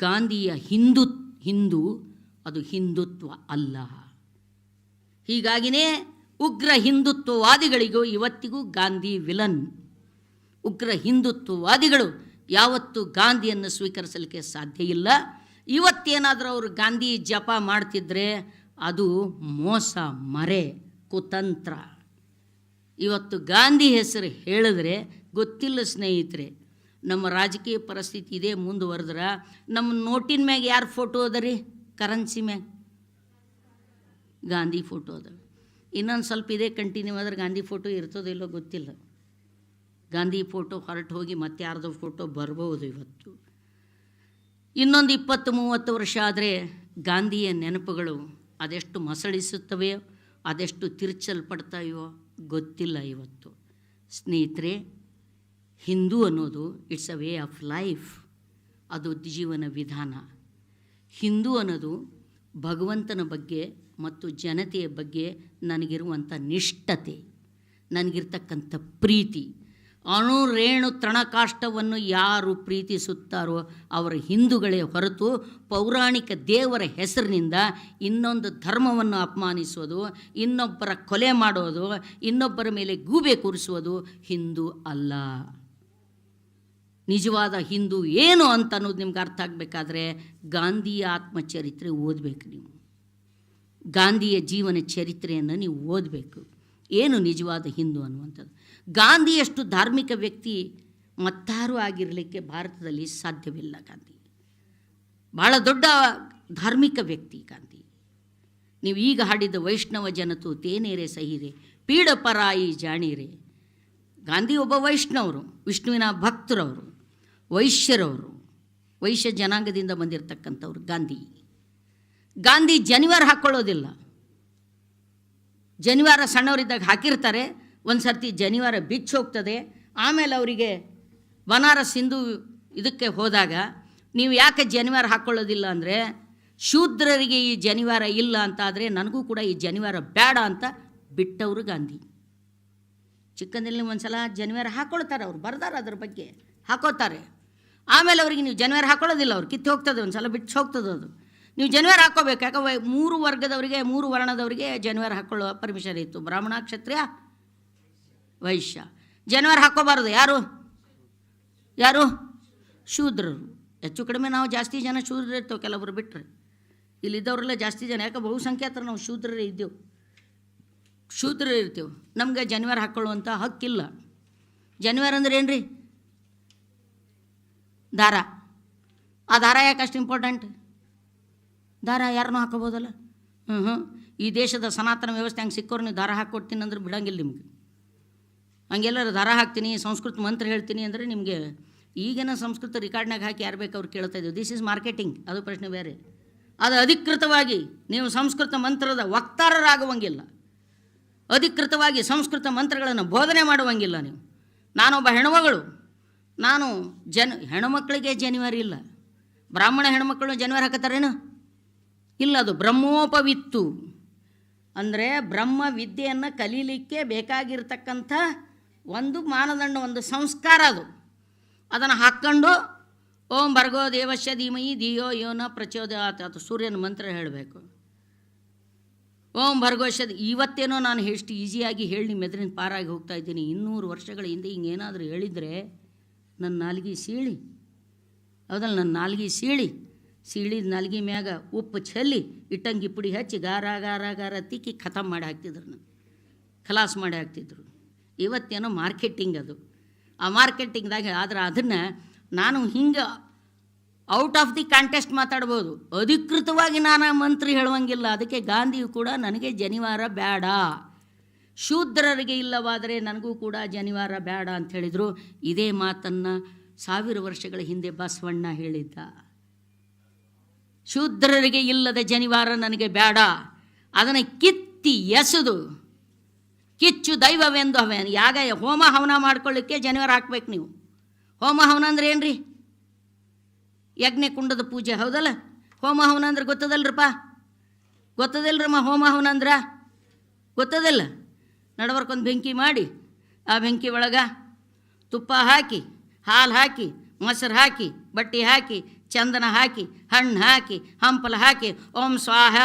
ಗಾಂಧಿಯ ಹಿಂದೂ ಅದು ಹಿಂದುತ್ವ ಅಲ್ಲ. ಹೀಗಾಗಿಯೇ ಉಗ್ರ ಹಿಂದುತ್ವವಾದಿಗಳಿಗೂ ಇವತ್ತಿಗೂ ಗಾಂಧಿ ವಿಲನ್. ಉಗ್ರ ಹಿಂದುತ್ವವಾದಿಗಳು ಯಾವತ್ತೂ ಗಾಂಧಿಯನ್ನು ಸ್ವೀಕರಿಸಲಿಕ್ಕೆ ಸಾಧ್ಯ ಇಲ್ಲ. ಇವತ್ತೇನಾದರೂ ಅವರು ಗಾಂಧಿ ಜಪ ಮಾಡ್ತಿದ್ರೆ ಅದು ಮೋಸ, ಮರೆ, ಕುತಂತ್ರ. ಇವತ್ತು ಗಾಂಧಿ ಹೆಸರು ಹೇಳಿದ್ರೆ ಗೊತ್ತಿಲ್ಲ ಸ್ನೇಹಿತರೆ, ನಮ್ಮ ರಾಜಕೀಯ ಪರಿಸ್ಥಿತಿ ಇದೇ ಮುಂದುವರೆದ್ರೆ ನಮ್ಮ ನೋಟಿನ ಮ್ಯಾಗ ಯಾರು ಫೋಟೋ ಅದ ರೀ? ಕರೆನ್ಸಿ ಮ್ಯಾಗ ಗಾಂಧಿ ಫೋಟೋ ಅದ. ಇನ್ನೊಂದು ಸ್ವಲ್ಪ ಇದೇ ಕಂಟಿನ್ಯೂ ಆದ್ರೆ ಗಾಂಧಿ ಫೋಟೋ ಇರ್ತದೋ ಇಲ್ಲೋ ಗೊತ್ತಿಲ್ಲ. ಗಾಂಧಿ ಫೋಟೋ ಹೊರಟು ಹೋಗಿ ಮತ್ತೆ ಯಾರ್ದೋ ಫೋಟೋ ಬರ್ಬೋದು ಇವತ್ತು. ಇನ್ನೊಂದು 20-30 ವರ್ಷ ಆದರೆ ಗಾಂಧಿಯ ನೆನಪುಗಳು ಅದೆಷ್ಟು ಮಸಳಿಸುತ್ತವೆಯೋ, ಅದೆಷ್ಟು ತಿರುಚಲ್ಪಡ್ತಾವೆಯೋ ಗೊತ್ತಿಲ್ಲ ಇವತ್ತು. ಸ್ನೇಹಿತರೆ, ಹಿಂದೂ ಅನ್ನೋದು it's a way of life, ಅದು ಜೀವನ ವಿಧಾನ. ಹಿಂದೂ ಅನ್ನೋದು ಭಗವಂತನ ಬಗ್ಗೆ ಮತ್ತು ಜನತೆಯ ಬಗ್ಗೆ ನನಗಿರುವಂಥ ನಿಷ್ಠತೆ, ನನಗಿರ್ತಕ್ಕಂಥ ಪ್ರೀತಿ. ಅಣುರೇಣು ತೃಣಕಾಷ್ಟವನ್ನು ಯಾರು ಪ್ರೀತಿಸುತ್ತಾರೋ ಅವರು ಹಿಂದೂಗಳೇ ಹೊರತು ಪೌರಾಣಿಕ ದೇವರ ಹೆಸರಿನಿಂದ ಇನ್ನೊಂದು ಧರ್ಮವನ್ನು ಅಪಮಾನಿಸೋದು, ಇನ್ನೊಬ್ಬರ ಕೊಲೆ ಮಾಡೋದು, ಇನ್ನೊಬ್ಬರ ಮೇಲೆ ಗೂಬೆ ಕೂರಿಸುವುದು ಹಿಂದೂ ಅಲ್ಲ. ನಿಜವಾದ ಹಿಂದೂ ಏನು ಅಂತ ಅನ್ನೋದು ನಿಮ್ಗೆ ಅರ್ಥ ಆಗಬೇಕಾದ್ರೆ ಗಾಂಧಿಯ ಆತ್ಮಚರಿತ್ರೆ ಓದಬೇಕು. ನೀವು ಗಾಂಧಿಯ ಜೀವನ ಚರಿತ್ರೆಯನ್ನು ನೀವು ಓದಬೇಕು. ಏನು ನಿಜವಾದ ಹಿಂದೂ ಅನ್ನುವಂಥದ್ದು. ಗಾಂಧಿಯಷ್ಟು ಧಾರ್ಮಿಕ ವ್ಯಕ್ತಿ ಮತ್ತಾರೂ ಆಗಿರಲಿಕ್ಕೆ ಭಾರತದಲ್ಲಿ ಸಾಧ್ಯವಿಲ್ಲ. ಗಾಂಧಿ ಭಾಳ ದೊಡ್ಡ ಧಾರ್ಮಿಕ ವ್ಯಕ್ತಿ ಗಾಂಧಿ. ನೀವು ಈಗ ಹಾಡಿದ ವೈಷ್ಣವ ಜನತು ತೇನೇರೆ ಸಹಿರೆ ಪೀಡಪರಾಯಿ ಜಾಣೀರೆ. ಗಾಂಧಿ ಒಬ್ಬ ವೈಷ್ಣವರು, ವಿಷ್ಣುವಿನ ಭಕ್ತರವರು, ವೈಶ್ಯರವರು, ವೈಶ್ಯ ಜನಾಂಗದಿಂದ ಬಂದಿರತಕ್ಕಂಥವ್ರು ಗಾಂಧಿ. ಗಾಂಧಿ ಜನಿವಾರ ಹಾಕ್ಕೊಳ್ಳೋದಿಲ್ಲ. ಜನಿವಾರ ಸಣ್ಣವರಿದ್ದಾಗ ಹಾಕಿರ್ತಾರೆ, ಒಂದು ಸರ್ತಿ ಜನಿವಾರ ಬಿಚ್ಚಿ ಹೋಗ್ತದೆ. ಆಮೇಲೆ ಅವರಿಗೆ ಬನಾರಸ್ ಹಿಂದೂ ಇದಕ್ಕೆ ಹೋದಾಗ ನೀವು ಯಾಕೆ ಜನಿವಾರ ಹಾಕ್ಕೊಳ್ಳೋದಿಲ್ಲ ಅಂದರೆ, ಶೂದ್ರರಿಗೆ ಈ ಜನಿವಾರ ಇಲ್ಲ ಅಂತ ಆದರೆ ನನಗೂ ಕೂಡ ಈ ಜನಿವಾರ ಬೇಡ ಅಂತ ಬಿಟ್ಟವರು ಗಾಂಧಿ. ಚಿಕ್ಕಂದಲ್ಲಿ ಒಂದು ಸಲ ಜನಿವಾರ ಹಾಕ್ಕೊಳ್ತಾರೆ, ಅವ್ರು ಬರ್ದಾರೆ ಅದ್ರ ಬಗ್ಗೆ, ಹಾಕೋತಾರೆ. ಆಮೇಲೆ ಅವರಿಗೆ ನೀವು ಜನಿವಾರ ಹಾಕ್ಕೊಳ್ಳೋದಿಲ್ಲ, ಅವ್ರು ಕಿತ್ತು ಹೋಗ್ತದೆ, ಒಂದು ಸಲ ಬಿಟ್ಟು ಹೋಗ್ತದೆ ಅದು. ನೀವು ಜನಿವಾರ ಹಾಕ್ಕೋಬೇಕು. ಯಾಕೆ 3 ವರ್ಗದವರಿಗೆ 3 ವರ್ಣದವರಿಗೆ ಜನಿವಾರ ಹಾಕ್ಕೊಳ್ಳೋ ಪರ್ಮಿಷನ್ ಇತ್ತು, ಬ್ರಾಹ್ಮಣ, ಕ್ಷತ್ರಿಯ, ವೈಶ್ಯ. ಜನಿವಾರ ಹಾಕ್ಕೋಬಾರ್ದು ಯಾರು? ಶೂದ್ರರು. ಹೆಚ್ಚು ಕಡಿಮೆ ನಾವು ಜಾಸ್ತಿ ಜನ ಶೂದ್ರರು ಇರ್ತೇವೆ, ಕೆಲವರು ಬಿಟ್ಟರೆ. ಇಲ್ಲಿದ್ದವರೆಲ್ಲ ಜಾಸ್ತಿ ಜನ, ಯಾಕೆ ಬಹುಸಂಖ್ಯಾತರು ನಾವು ಶೂದ್ರರೇ ಇದ್ದೇವೆ, ಶೂದ್ರರು ಇರ್ತೇವೆ. ನಮ್ಗೆ ಜನಿವಾರ ಹಾಕ್ಕೊಳ್ಳುವಂಥ ಹಕ್ಕಿಲ್ಲ. ಜನಿವಾರ ಅಂದ್ರೆ ಏನು ರೀ? ದಾರ. ಆ ದಾರ ಯಾಕೆ ಅಷ್ಟು ಇಂಪಾರ್ಟೆಂಟ್? ದಾರ ಯಾರನ್ನೂ ಹಾಕೋಬೋದಲ್ಲ. ಈ ದೇಶದ ಸನಾತನ ವ್ಯವಸ್ಥೆ ಹಂಗೆ ಸಿಕ್ಕೋರು ನೀವು ದಾರ ಹಾಕ್ಕೊಡ್ತೀನಿ ಅಂದ್ರೆ ಬಿಡಂಗಿಲ್ಲ ನಿಮ್ಗೆ. ಹಂಗೆಲ್ಲರೂ ದಾರ ಹಾಕ್ತೀನಿ, ಸಂಸ್ಕೃತ ಮಂತ್ರ ಹೇಳ್ತೀನಿ ಅಂದರೆ ನಿಮಗೆ ಈಗಿನ ಸಂಸ್ಕೃತ ರಿಕಾರ್ಡ್ನಾಗ ಹಾಕಿ ಯಾರು ಬೇಕು ಅವ್ರು ಕೇಳ್ತಾ ಇದ್ದೀವಿ. ದಿಸ್ ಈಸ್ ಮಾರ್ಕೆಟಿಂಗ್, ಅದು ಪ್ರಶ್ನೆ ಬೇರೆ. ಅದು ಅಧಿಕೃತವಾಗಿ ನೀವು ಸಂಸ್ಕೃತ ಮಂತ್ರದ ವಕ್ತಾರರಾಗುವಂಗಿಲ್ಲ, ಅಧಿಕೃತವಾಗಿ ಸಂಸ್ಕೃತ ಮಂತ್ರಗಳನ್ನು ಬೋಧನೆ ಮಾಡುವಂಗಿಲ್ಲ ನೀವು. ನಾನೊಬ್ಬ ಹೆಣ್ಮಗಳು, ನಾನು ಹೆಣ್ಮಕ್ಳಿಗೆ ಜನಿವಾರ ಇಲ್ಲ. ಬ್ರಾಹ್ಮಣ ಹೆಣ್ಮಕ್ಳು ಜನಿವಾರ ಹಾಕತ್ತಾರೇನು? ಇಲ್ಲ. ಅದು ಬ್ರಹ್ಮೋಪವಿತ್ತು ಅಂದರೆ ಬ್ರಹ್ಮ ವಿದ್ಯೆಯನ್ನು ಕಲೀಲಿಕ್ಕೆ ಬೇಕಾಗಿರ್ತಕ್ಕಂಥ ಒಂದು ಮಾನದಂಡ, ಒಂದು ಸಂಸ್ಕಾರ. ಅದನ್ನು ಹಾಕ್ಕೊಂಡು ಓಂ ಭರ್ಗೋ ದೇವಶ್ಯ ಧೀಮಹಿ ಧಿಯೋ ಯೋನ ಪ್ರಚೋದಯಾತ್ ಅದು ಸೂರ್ಯನ ಮಂತ್ರ ಹೇಳಬೇಕು. ಓಂ ಭರ್ಗೋಶ್ಯ. ಇವತ್ತೇನೋ ನಾನು ಎಷ್ಟು ಈಸಿಯಾಗಿ ಹೇಳಿ ಮೆದುರಿನ ಪಾರಾಗಿ ಹೋಗ್ತಾ ಇದ್ದೀನಿ. 200 ವರ್ಷಗಳ ಹಿಂದೆ ಹಿಂಗೇನಾದರೂ ಹೇಳಿದರೆ ನನ್ನ ನಾಲಿಗೆ ಸೀಳಿ, ಹೌದಲ್ಲ, ನನ್ನ ನಾಲಿಗೆ ಸೀಳಿದ ನಾಲಿಗೆ ಮ್ಯಾಗ ಉಪ್ಪು ಚೆಲ್ಲಿ ಇಟ್ಟಂಗಿ ಪುಡಿ ಹಚ್ಚಿ ಗಾರ ಗಾರ ಗಾರ ತಿಕ್ಕಿ ಖತಮ್ ಮಾಡಿ ಹಾಕ್ತಿದ್ರು, ನಾನು ಖಲಾಸ್ ಮಾಡಿ ಹಾಕ್ತಿದ್ರು. ಇವತ್ತೇನೋ ಮಾರ್ಕೆಟಿಂಗ್ ಅದು. ಆ ಮಾರ್ಕೆಟಿಂಗ್ದಾಗ ಆದರೆ ಅದನ್ನು ನಾನು ಹಿಂಗೆ ಔಟ್ ಆಫ್ ದಿ ಕಾಂಟೆಸ್ಟ್ ಮಾತಾಡ್ಬೋದು, ಅಧಿಕೃತವಾಗಿ ನಾನು ಮಂತ್ರಿ ಹೇಳುವಂಗಿಲ್ಲ. ಅದಕ್ಕೆ ಗಾಂಧಿಯು ಕೂಡ ನನಗೆ ಜನಿವಾರ ಬೇಡ, ಶೂದ್ರರಿಗೆ ಇಲ್ಲವಾದರೆ ನನಗೂ ಕೂಡ ಜನಿವಾರ ಬೇಡ ಅಂತ ಹೇಳಿದರು. ಇದೇ ಮಾತನ್ನು 1000 ವರ್ಷಗಳ ಹಿಂದೆ ಬಸವಣ್ಣ ಹೇಳಿದ್ದ. ಶೂದ್ರರಿಗೆ ಇಲ್ಲದ ಜನಿವಾರ ನನಗೆ ಬೇಡ, ಅದನ್ನು ಕಿತ್ತಿ ಎಸೆದು ಕಿಚ್ಚು ದೈವವೆಂದು ಯಾಗ ಹೋಮ ಹವನ ಮಾಡ್ಕೊಳ್ಳಿಕ್ಕೆ ಜನಿವಾರ ಹಾಕ್ಬೇಕು ನೀವು. ಹೋಮ ಹವನ ಅಂದ್ರೆ ಏನು ರೀ? ಯಜ್ಞ ಕುಂಡದ ಪೂಜೆ, ಹೌದಲ್ಲ? ಹೋಮ ಹವನ ಅಂದ್ರೆ ಗೊತ್ತದಲ್ರಪ್ಪ? ಗೊತ್ತದಿಲ್ಲರಮ್ಮ ಹೋಮ ಹವನ ಅಂದ್ರೆ? ಗೊತ್ತದಿಲ್ಲ? ನಡವರ್ಕೊಂದು ಬೆಂಕಿ ಮಾಡಿ ಆ ಬೆಂಕಿ ಒಳಗೆ ತುಪ್ಪ ಹಾಕಿ, ಹಾಲು ಹಾಕಿ, ಮೊಸರು ಹಾಕಿ, ಬಟ್ಟೆ ಹಾಕಿ, ಚಂದನ ಹಾಕಿ, ಹಣ್ಣು ಹಾಕಿ, ಹಂಪಲ ಹಾಕಿ, ಓಂ ಸ್ವಾಹ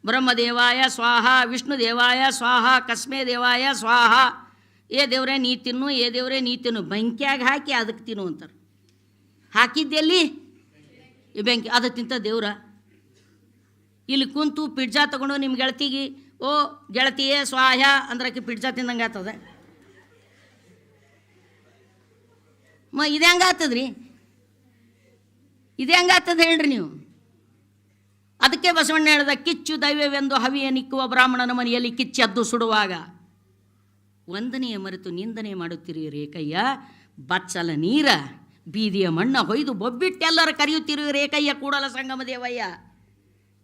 ಬ್ರಹ್ಮದೇವಾಯ ಸ್ವಾಹ, ವಿಷ್ಣು ದೇವಾಯ ಸ್ವಾಹ, ಕಸ್ಮೇ ದೇವಾಯ ಸ್ವಾಹ, ಏ ದೇವ್ರೇ ನೀ ತಿನ್ನು, ಏ ದೇವ್ರೇ ನೀ ತಿನ್ನು, ಬೆಂಕಿಯಾಗ ಹಾಕಿ ಅದಕ್ಕೆ ತಿನ್ನು ಅಂತಾರೆ. ಹಾಕಿದ್ದೆಲ್ಲಿ? ಈ ಬೆಂಕಿ, ಅದು ತಿಂತ ದೇವ್ರ. ಇಲ್ಲಿ ಕುಂತು ಪಿಜ್ಜಾ ತೊಗೊಂಡು ನಿಮ್ಮ ಗೆಳತಿಗೆ ಓ ಗೆಳತಿಯೇ ಸ್ವಾಹ ಅಂದ್ರಕ್ಕೆ ಪಿಜ್ಜಾ ತಿಂದಂಗೆ ಆಗ್ತದೆ. ಇದು ಹೆಂಗಾಗ್ತದ್ರಿ? ಇದು ಹೆಂಗಾಗ್ತದ ಹೇಳ್ರಿ ನೀವು? ಅದಕ್ಕೆ ಬಸವಣ್ಣ ಹೇಳ್ದ, ಕಿಚ್ಚು ದೈವವೆಂದು ಹವಿಯ ನಿಕ್ಕುವ ಬ್ರಾಹ್ಮಣನ ಮನೆಯಲ್ಲಿ ಕಿಚ್ಚೆದ್ದು ಸುಡುವಾಗ ವಂದನೆಯ ಮರೆತು ನಿಂದನೆ ಮಾಡುತ್ತೀರಿ ರೇಖಯ್ಯ. ಬಚ್ಚಲ ನೀರ ಬೀದಿಯ ಮಣ್ಣ ಹೊಯ್ದು ಬೊಬ್ಬಿಟ್ಟೆಲ್ಲರ ಕರೆಯುತ್ತಿರುವ ರೇಖಯ್ಯ ಕೂಡಲ ಸಂಗಮ ದೇವಯ್ಯ.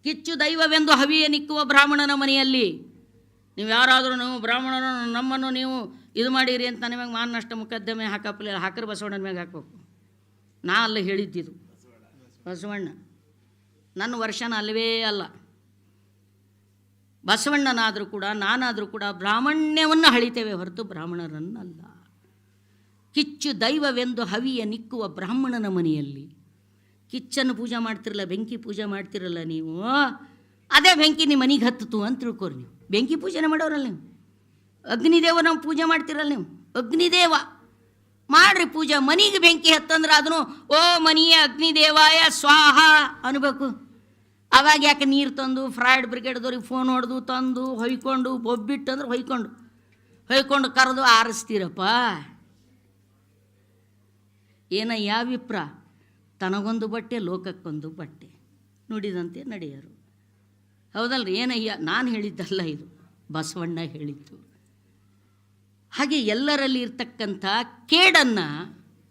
ಕಿಚ್ಚು ದೈವವೆಂದು ಹವಿಯ ನಿಕ್ಕುವ ಬ್ರಾಹ್ಮಣನ ಮನೆಯಲ್ಲಿ ನೀವು ಯಾರಾದರೂ ನೀವು ಬ್ರಾಹ್ಮಣರು ನಮ್ಮನ್ನು ನೀವು ಇದು ಮಾಡಿರಿ ಅಂತ ನಿಮಗೆ ಮಾನನಷ್ಟ ಮೊಕದ್ದಮೆ ಹಾಕಪ್ಪಲ್ಲ, ಹಾಕರು ಬಸವಣ್ಣನ ಮ್ಯಾಗೆ ಹಾಕ್ಬೇಕು. ನಾ ಅಲ್ಲ ಹೇಳಿದ್ದಿದು, ಬಸವಣ್ಣ. ನನ್ನ ವರ್ಷನ ಅಲ್ಲವೇ ಅಲ್ಲ. ಬಸವಣ್ಣನಾದರೂ ಕೂಡ ನಾನಾದರೂ ಕೂಡ ಬ್ರಾಹ್ಮಣ್ಯವನ್ನು ಹಳಿತೇವೆ ಹೊರತು ಬ್ರಾಹ್ಮಣರನ್ನಲ್ಲ. ಕಿಚ್ಚು ದೈವವೆಂದು ಹವಿಯ ನಿಕ್ಕುವ ಬ್ರಾಹ್ಮಣನ ಮನೆಯಲ್ಲಿ ಕಿಚ್ಚನ್ನು ಪೂಜೆ ಮಾಡ್ತಿರಲ್ಲ, ಬೆಂಕಿ ಪೂಜೆ ಮಾಡ್ತಿರಲ್ಲ ನೀವು, ಅದೇ ಬೆಂಕಿ ನಿಮ್ಮ ಮನೆಗೆ ಹತ್ತಿತು ಅಂತ ತಿಳ್ಕೊರಿ. ನೀವು ಬೆಂಕಿ ಪೂಜೆನೇ ಮಾಡೋರಲ್ಲ, ನೀವು ಅಗ್ನಿದೇವ ನಾವು ಪೂಜೆ ಮಾಡ್ತಿರಲ್ಲ, ನೀವು ಅಗ್ನಿದೇವ ಮಾಡ್ರಿ ಪೂಜೆ. ಮನೆಗೆ ಬೆಂಕಿ ಹತ್ತಂದ್ರೆ ಅದನ್ನು ಓ ಮನೆಯ ಅಗ್ನಿದೇವಾಯ ಸ್ವಾಹ ಅನ್ಬೇಕು. ಅವಾಗ ಯಾಕೆ ನೀರು ತಂದು ಫ್ರೈಡ್ ಬ್ರಿಗೇಡ್ದವ್ರಿಗೆ ಫೋನ್ ಹೊಡೆದು ತಂದು ಹೊಯ್ಕೊಂಡು ಬೊಬ್ಬಿಟ್ಟು ಅಂದ್ರೆ ಹೊಯ್ಕೊಂಡು ಕರೆದು ಆರಿಸ್ತೀರಪ್ಪ. ಏನಯ್ಯ ವಿಪ್ರ, ತನಗೊಂದು ಬಟ್ಟೆ ಲೋಕಕ್ಕೊಂದು ಬಟ್ಟೆ, ನುಡಿದಂತೆ ನಡೆಯರು. ಹೌದಲ್ರಿ? ಏನಯ್ಯ, ನಾನು ಹೇಳಿದ್ದಲ್ಲ, ಇದು ಬಸವಣ್ಣ ಹೇಳಿದ್ದು. ಹಾಗೆ ಎಲ್ಲರಲ್ಲಿ ಇರ್ತಕ್ಕಂಥ ಕೇಡನ್ನು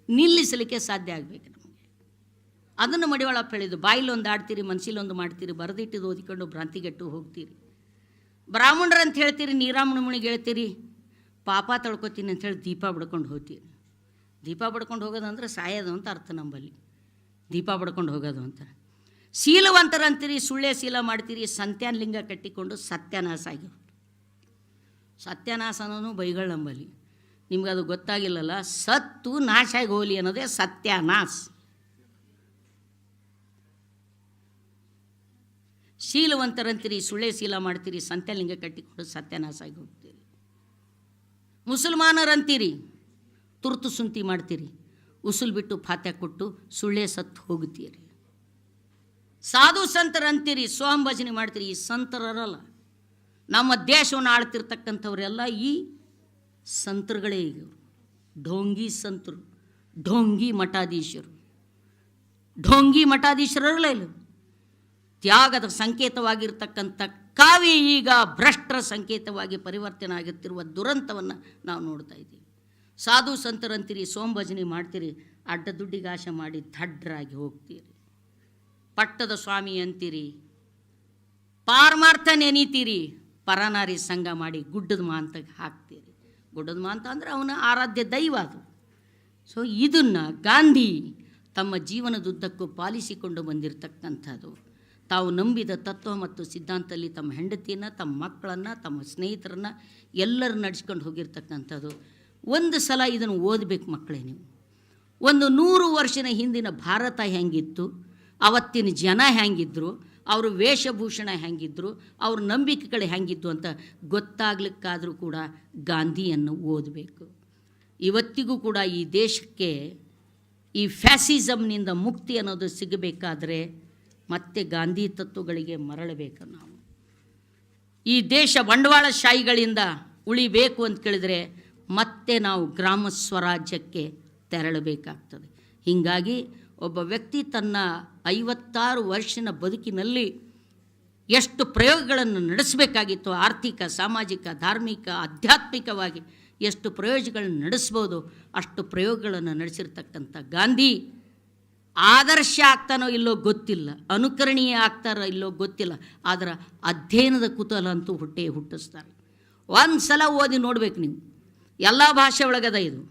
ನಿಲ್ಲಿಸಲಿಕ್ಕೆ ಸಾಧ್ಯ ಆಗಬೇಕು ನಮಗೆ. ಅದನ್ನು ಮಡಿವಾಳಪ್ಪ ಹೇಳಿದ್ದು, ಬಾಯಿಲೊಂದು ಆಡ್ತೀರಿ, ಮನಸ್ಸಿಲೊಂದು ಮಾಡ್ತೀರಿ, ಬರೆದಿಟ್ಟಿದ್ದು ಓದಿಕೊಂಡು ಭ್ರಾಂತಿಗೆಟ್ಟು ಹೋಗ್ತೀರಿ. ಬ್ರಾಹ್ಮಣರಂತ ಹೇಳ್ತೀರಿ, ನೀರಾಮಣಿಗೆ ಹೇಳ್ತೀರಿ, ಪಾಪ ತಳ್ಕೊತೀನಿ ಅಂಥೇಳಿ ದೀಪ ಬಡ್ಕೊಂಡು ಹೋಗ್ತೀರಿ. ದೀಪ ಬಡ್ಕೊಂಡು ಹೋಗೋದಂದ್ರೆ ಸಾಯೋದು ಅಂತ ಅರ್ಥ ನಂಬಲ್ಲಿ. ದೀಪ ಬಡ್ಕೊಂಡು ಹೋಗೋದು ಅಂತ. ಶೀಲವಂತರಂತೀರಿ, ಸುಳ್ಳೆ ಶೀಲ ಮಾಡ್ತೀರಿ, ಸಂತ್ಯಾನ ಲಿಂಗ ಕಟ್ಟಿಕೊಂಡು ಸತ್ಯನಾಶ ಆಗಿ. ಸತ್ಯನಾಶ ಅನ್ನೋನು ಬೈಗಳು ನಂಬಲ್ಲಿ. ನಿಮ್ಗೆ ಅದು ಗೊತ್ತಾಗಿಲ್ಲಲ್ಲ, ಸತ್ತು ನಾಶ ಆಗಿ ಹೋಗಲಿ ಅನ್ನೋದೇ ಸತ್ಯನಾಶ. ಶೀಲವಂತರಂತೀರಿ, ಸುಳ್ಳೆ ಶೀಲ ಮಾಡ್ತೀರಿ, ಸಂತ್ಯಲಿಂಗ ಕಟ್ಟಿಕೊಂಡು ಸತ್ಯನಾಶ ಆಗಿ ಹೋಗ್ತೀರಿ. ಮುಸಲ್ಮಾನರಂತೀರಿ, ತುರ್ತು ಸುಂತಿ ಮಾಡ್ತೀರಿ, ಉಸುಲ್ ಬಿಟ್ಟು ಫಾತ್ಯ ಕೊಟ್ಟು ಸುಳ್ಳೆ ಸತ್ತು ಹೋಗುತ್ತೀರಿ. ಸಾಧು ಸಂತರಂತೀರಿ, ಸೋಹಂ ಭಜನೆ ಮಾಡ್ತೀರಿ. ಈ ಸಂತರಲ್ಲ, ನಮ್ಮ ದೇಶವನ್ನು ಆಳ್ತಿರ್ತಕ್ಕಂಥವರೆಲ್ಲ ಈ ಸಂತರುಗಳೇ. ಈಗ ಢೋಂಗಿ ಸಂತರು, ಢೋಂಗಿ ಮಠಾಧೀಶರು. ಢೋಂಗಿ ಮಠಾಧೀಶರಲ್ಲ, ಇಲ್ಲ ತ್ಯಾಗದ ಸಂಕೇತವಾಗಿರ್ತಕ್ಕಂಥ ಕಾವಿ ಈಗ ಭ್ರಷ್ಟರ ಸಂಕೇತವಾಗಿ ಪರಿವರ್ತನೆ ಆಗುತ್ತಿರುವ ದುರಂತವನ್ನು ನಾವು ನೋಡ್ತಾ ಇದ್ದೀವಿ. ಸಾಧು ಸಂತರಂತೀರಿ, ಸೋಮ ಭಜನೆ ಮಾಡ್ತೀರಿ, ಅಡ್ಡ ದುಡ್ಡಿಗೆ ಆಶೆ ಮಾಡಿ ದಡ್ಡರಾಗಿ ಹೋಗ್ತೀರಿ. ಪಟ್ಟದ ಸ್ವಾಮಿ ಅಂತೀರಿ, ಪಾರಮಾರ್ಥ ನೆನೀತೀರಿ, ಪರನಾರಿ ಸಂಘ ಮಾಡಿ ಗುಡ್ಡದ ಮಾಂತಗೆ ಹಾಕ್ತೀರಿ. ಗುಡ್ಡದ ಮಾಂತ ಅಂದರೆ ಅವನ ಆರಾಧ್ಯ ದೈವ ಅದು. ಸೊ ಇದನ್ನು ಗಾಂಧಿ ತಮ್ಮ ಜೀವನದುದ್ದಕ್ಕೂ ಪಾಲಿಸಿಕೊಂಡು ಬಂದಿರತಕ್ಕಂಥದ್ದು. ತಾವು ನಂಬಿದ ತತ್ವ ಮತ್ತು ಸಿದ್ಧಾಂತದಲ್ಲಿ ತಮ್ಮ ಹೆಂಡತಿಯನ್ನು, ತಮ್ಮ ಮಕ್ಕಳನ್ನು, ತಮ್ಮ ಸ್ನೇಹಿತರನ್ನು ಎಲ್ಲರೂ ನಡೆಸ್ಕೊಂಡು ಹೋಗಿರ್ತಕ್ಕಂಥದ್ದು. ಒಂದು ಸಲ ಇದನ್ನು ಓದಬೇಕು ಮಕ್ಕಳೇ ನೀವು. ಒಂದು 100 ವರ್ಷದ ಹಿಂದಿನ ಭಾರತ ಹೆಂಗಿತ್ತು, ಅವತ್ತಿನ ಜನ ಹೆಂಗಿದ್ರು, ಅವ್ರ ವೇಷಭೂಷಣ ಹೆಂಗಿದ್ರು, ಅವ್ರ ನಂಬಿಕೆಗಳು ಹೆಂಗಿದ್ದು ಅಂತ ಗೊತ್ತಾಗ್ಲಿಕ್ಕಾದರೂ ಕೂಡ ಗಾಂಧಿಯನ್ನು ಓದಬೇಕು. ಇವತ್ತಿಗೂ ಕೂಡ ಈ ದೇಶಕ್ಕೆ ಈ ಫ್ಯಾಸಿಸಮ್ನಿಂದ ಮುಕ್ತಿ ಅನ್ನೋದು ಸಿಗಬೇಕಾದ್ರೆ ಮತ್ತೆ ಗಾಂಧಿ ತತ್ವಗಳಿಗೆ ಮರಳಬೇಕು ನಾವು. ಈ ದೇಶ ಬಂಡವಾಳಶಾಹಿಗಳಿಂದ ಉಳಿಬೇಕು ಅಂತ ಕೇಳಿದರೆ ಮತ್ತೆ ನಾವು ಗ್ರಾಮ ಸ್ವರಾಜ್ಯಕ್ಕೆ ತೆರಳಬೇಕಾಗ್ತದೆ. ಹೀಗಾಗಿ ಒಬ್ಬ ವ್ಯಕ್ತಿ ತನ್ನ 56 ವರ್ಷದ ಬದುಕಿನಲ್ಲಿ ಎಷ್ಟು ಪ್ರಯೋಗಗಳನ್ನು ನಡೆಸಬೇಕಾಗಿತ್ತು, ಆರ್ಥಿಕ, ಸಾಮಾಜಿಕ, ಧಾರ್ಮಿಕ, ಆಧ್ಯಾತ್ಮಿಕವಾಗಿ ಎಷ್ಟು ಪ್ರಯೋಗಗಳನ್ನು ನಡೆಸ್ಬೋದು ಅಷ್ಟು ಪ್ರಯೋಗಗಳನ್ನು ನಡೆಸಿರ್ತಕ್ಕಂಥ ಗಾಂಧಿ ಆದರ್ಶ ಆಗ್ತಾನೋ ಇಲ್ಲೋ ಗೊತ್ತಿಲ್ಲ, ಅನುಕರಣೀಯ ಆಗ್ತಾರೋ ಇಲ್ಲೋ ಗೊತ್ತಿಲ್ಲ, ಆದರೆ ಅಧ್ಯಯನದ ಕುತೂಹಲ ಅಂತೂ ಹುಟ್ಟಿಸ್ತಾರೆ. ಒಂದು ಸಲ ಓದಿ ನೋಡ್ಬೇಕು ನೀವು. ಎಲ್ಲ ಭಾಷೆ ಒಳಗದ ಇದು.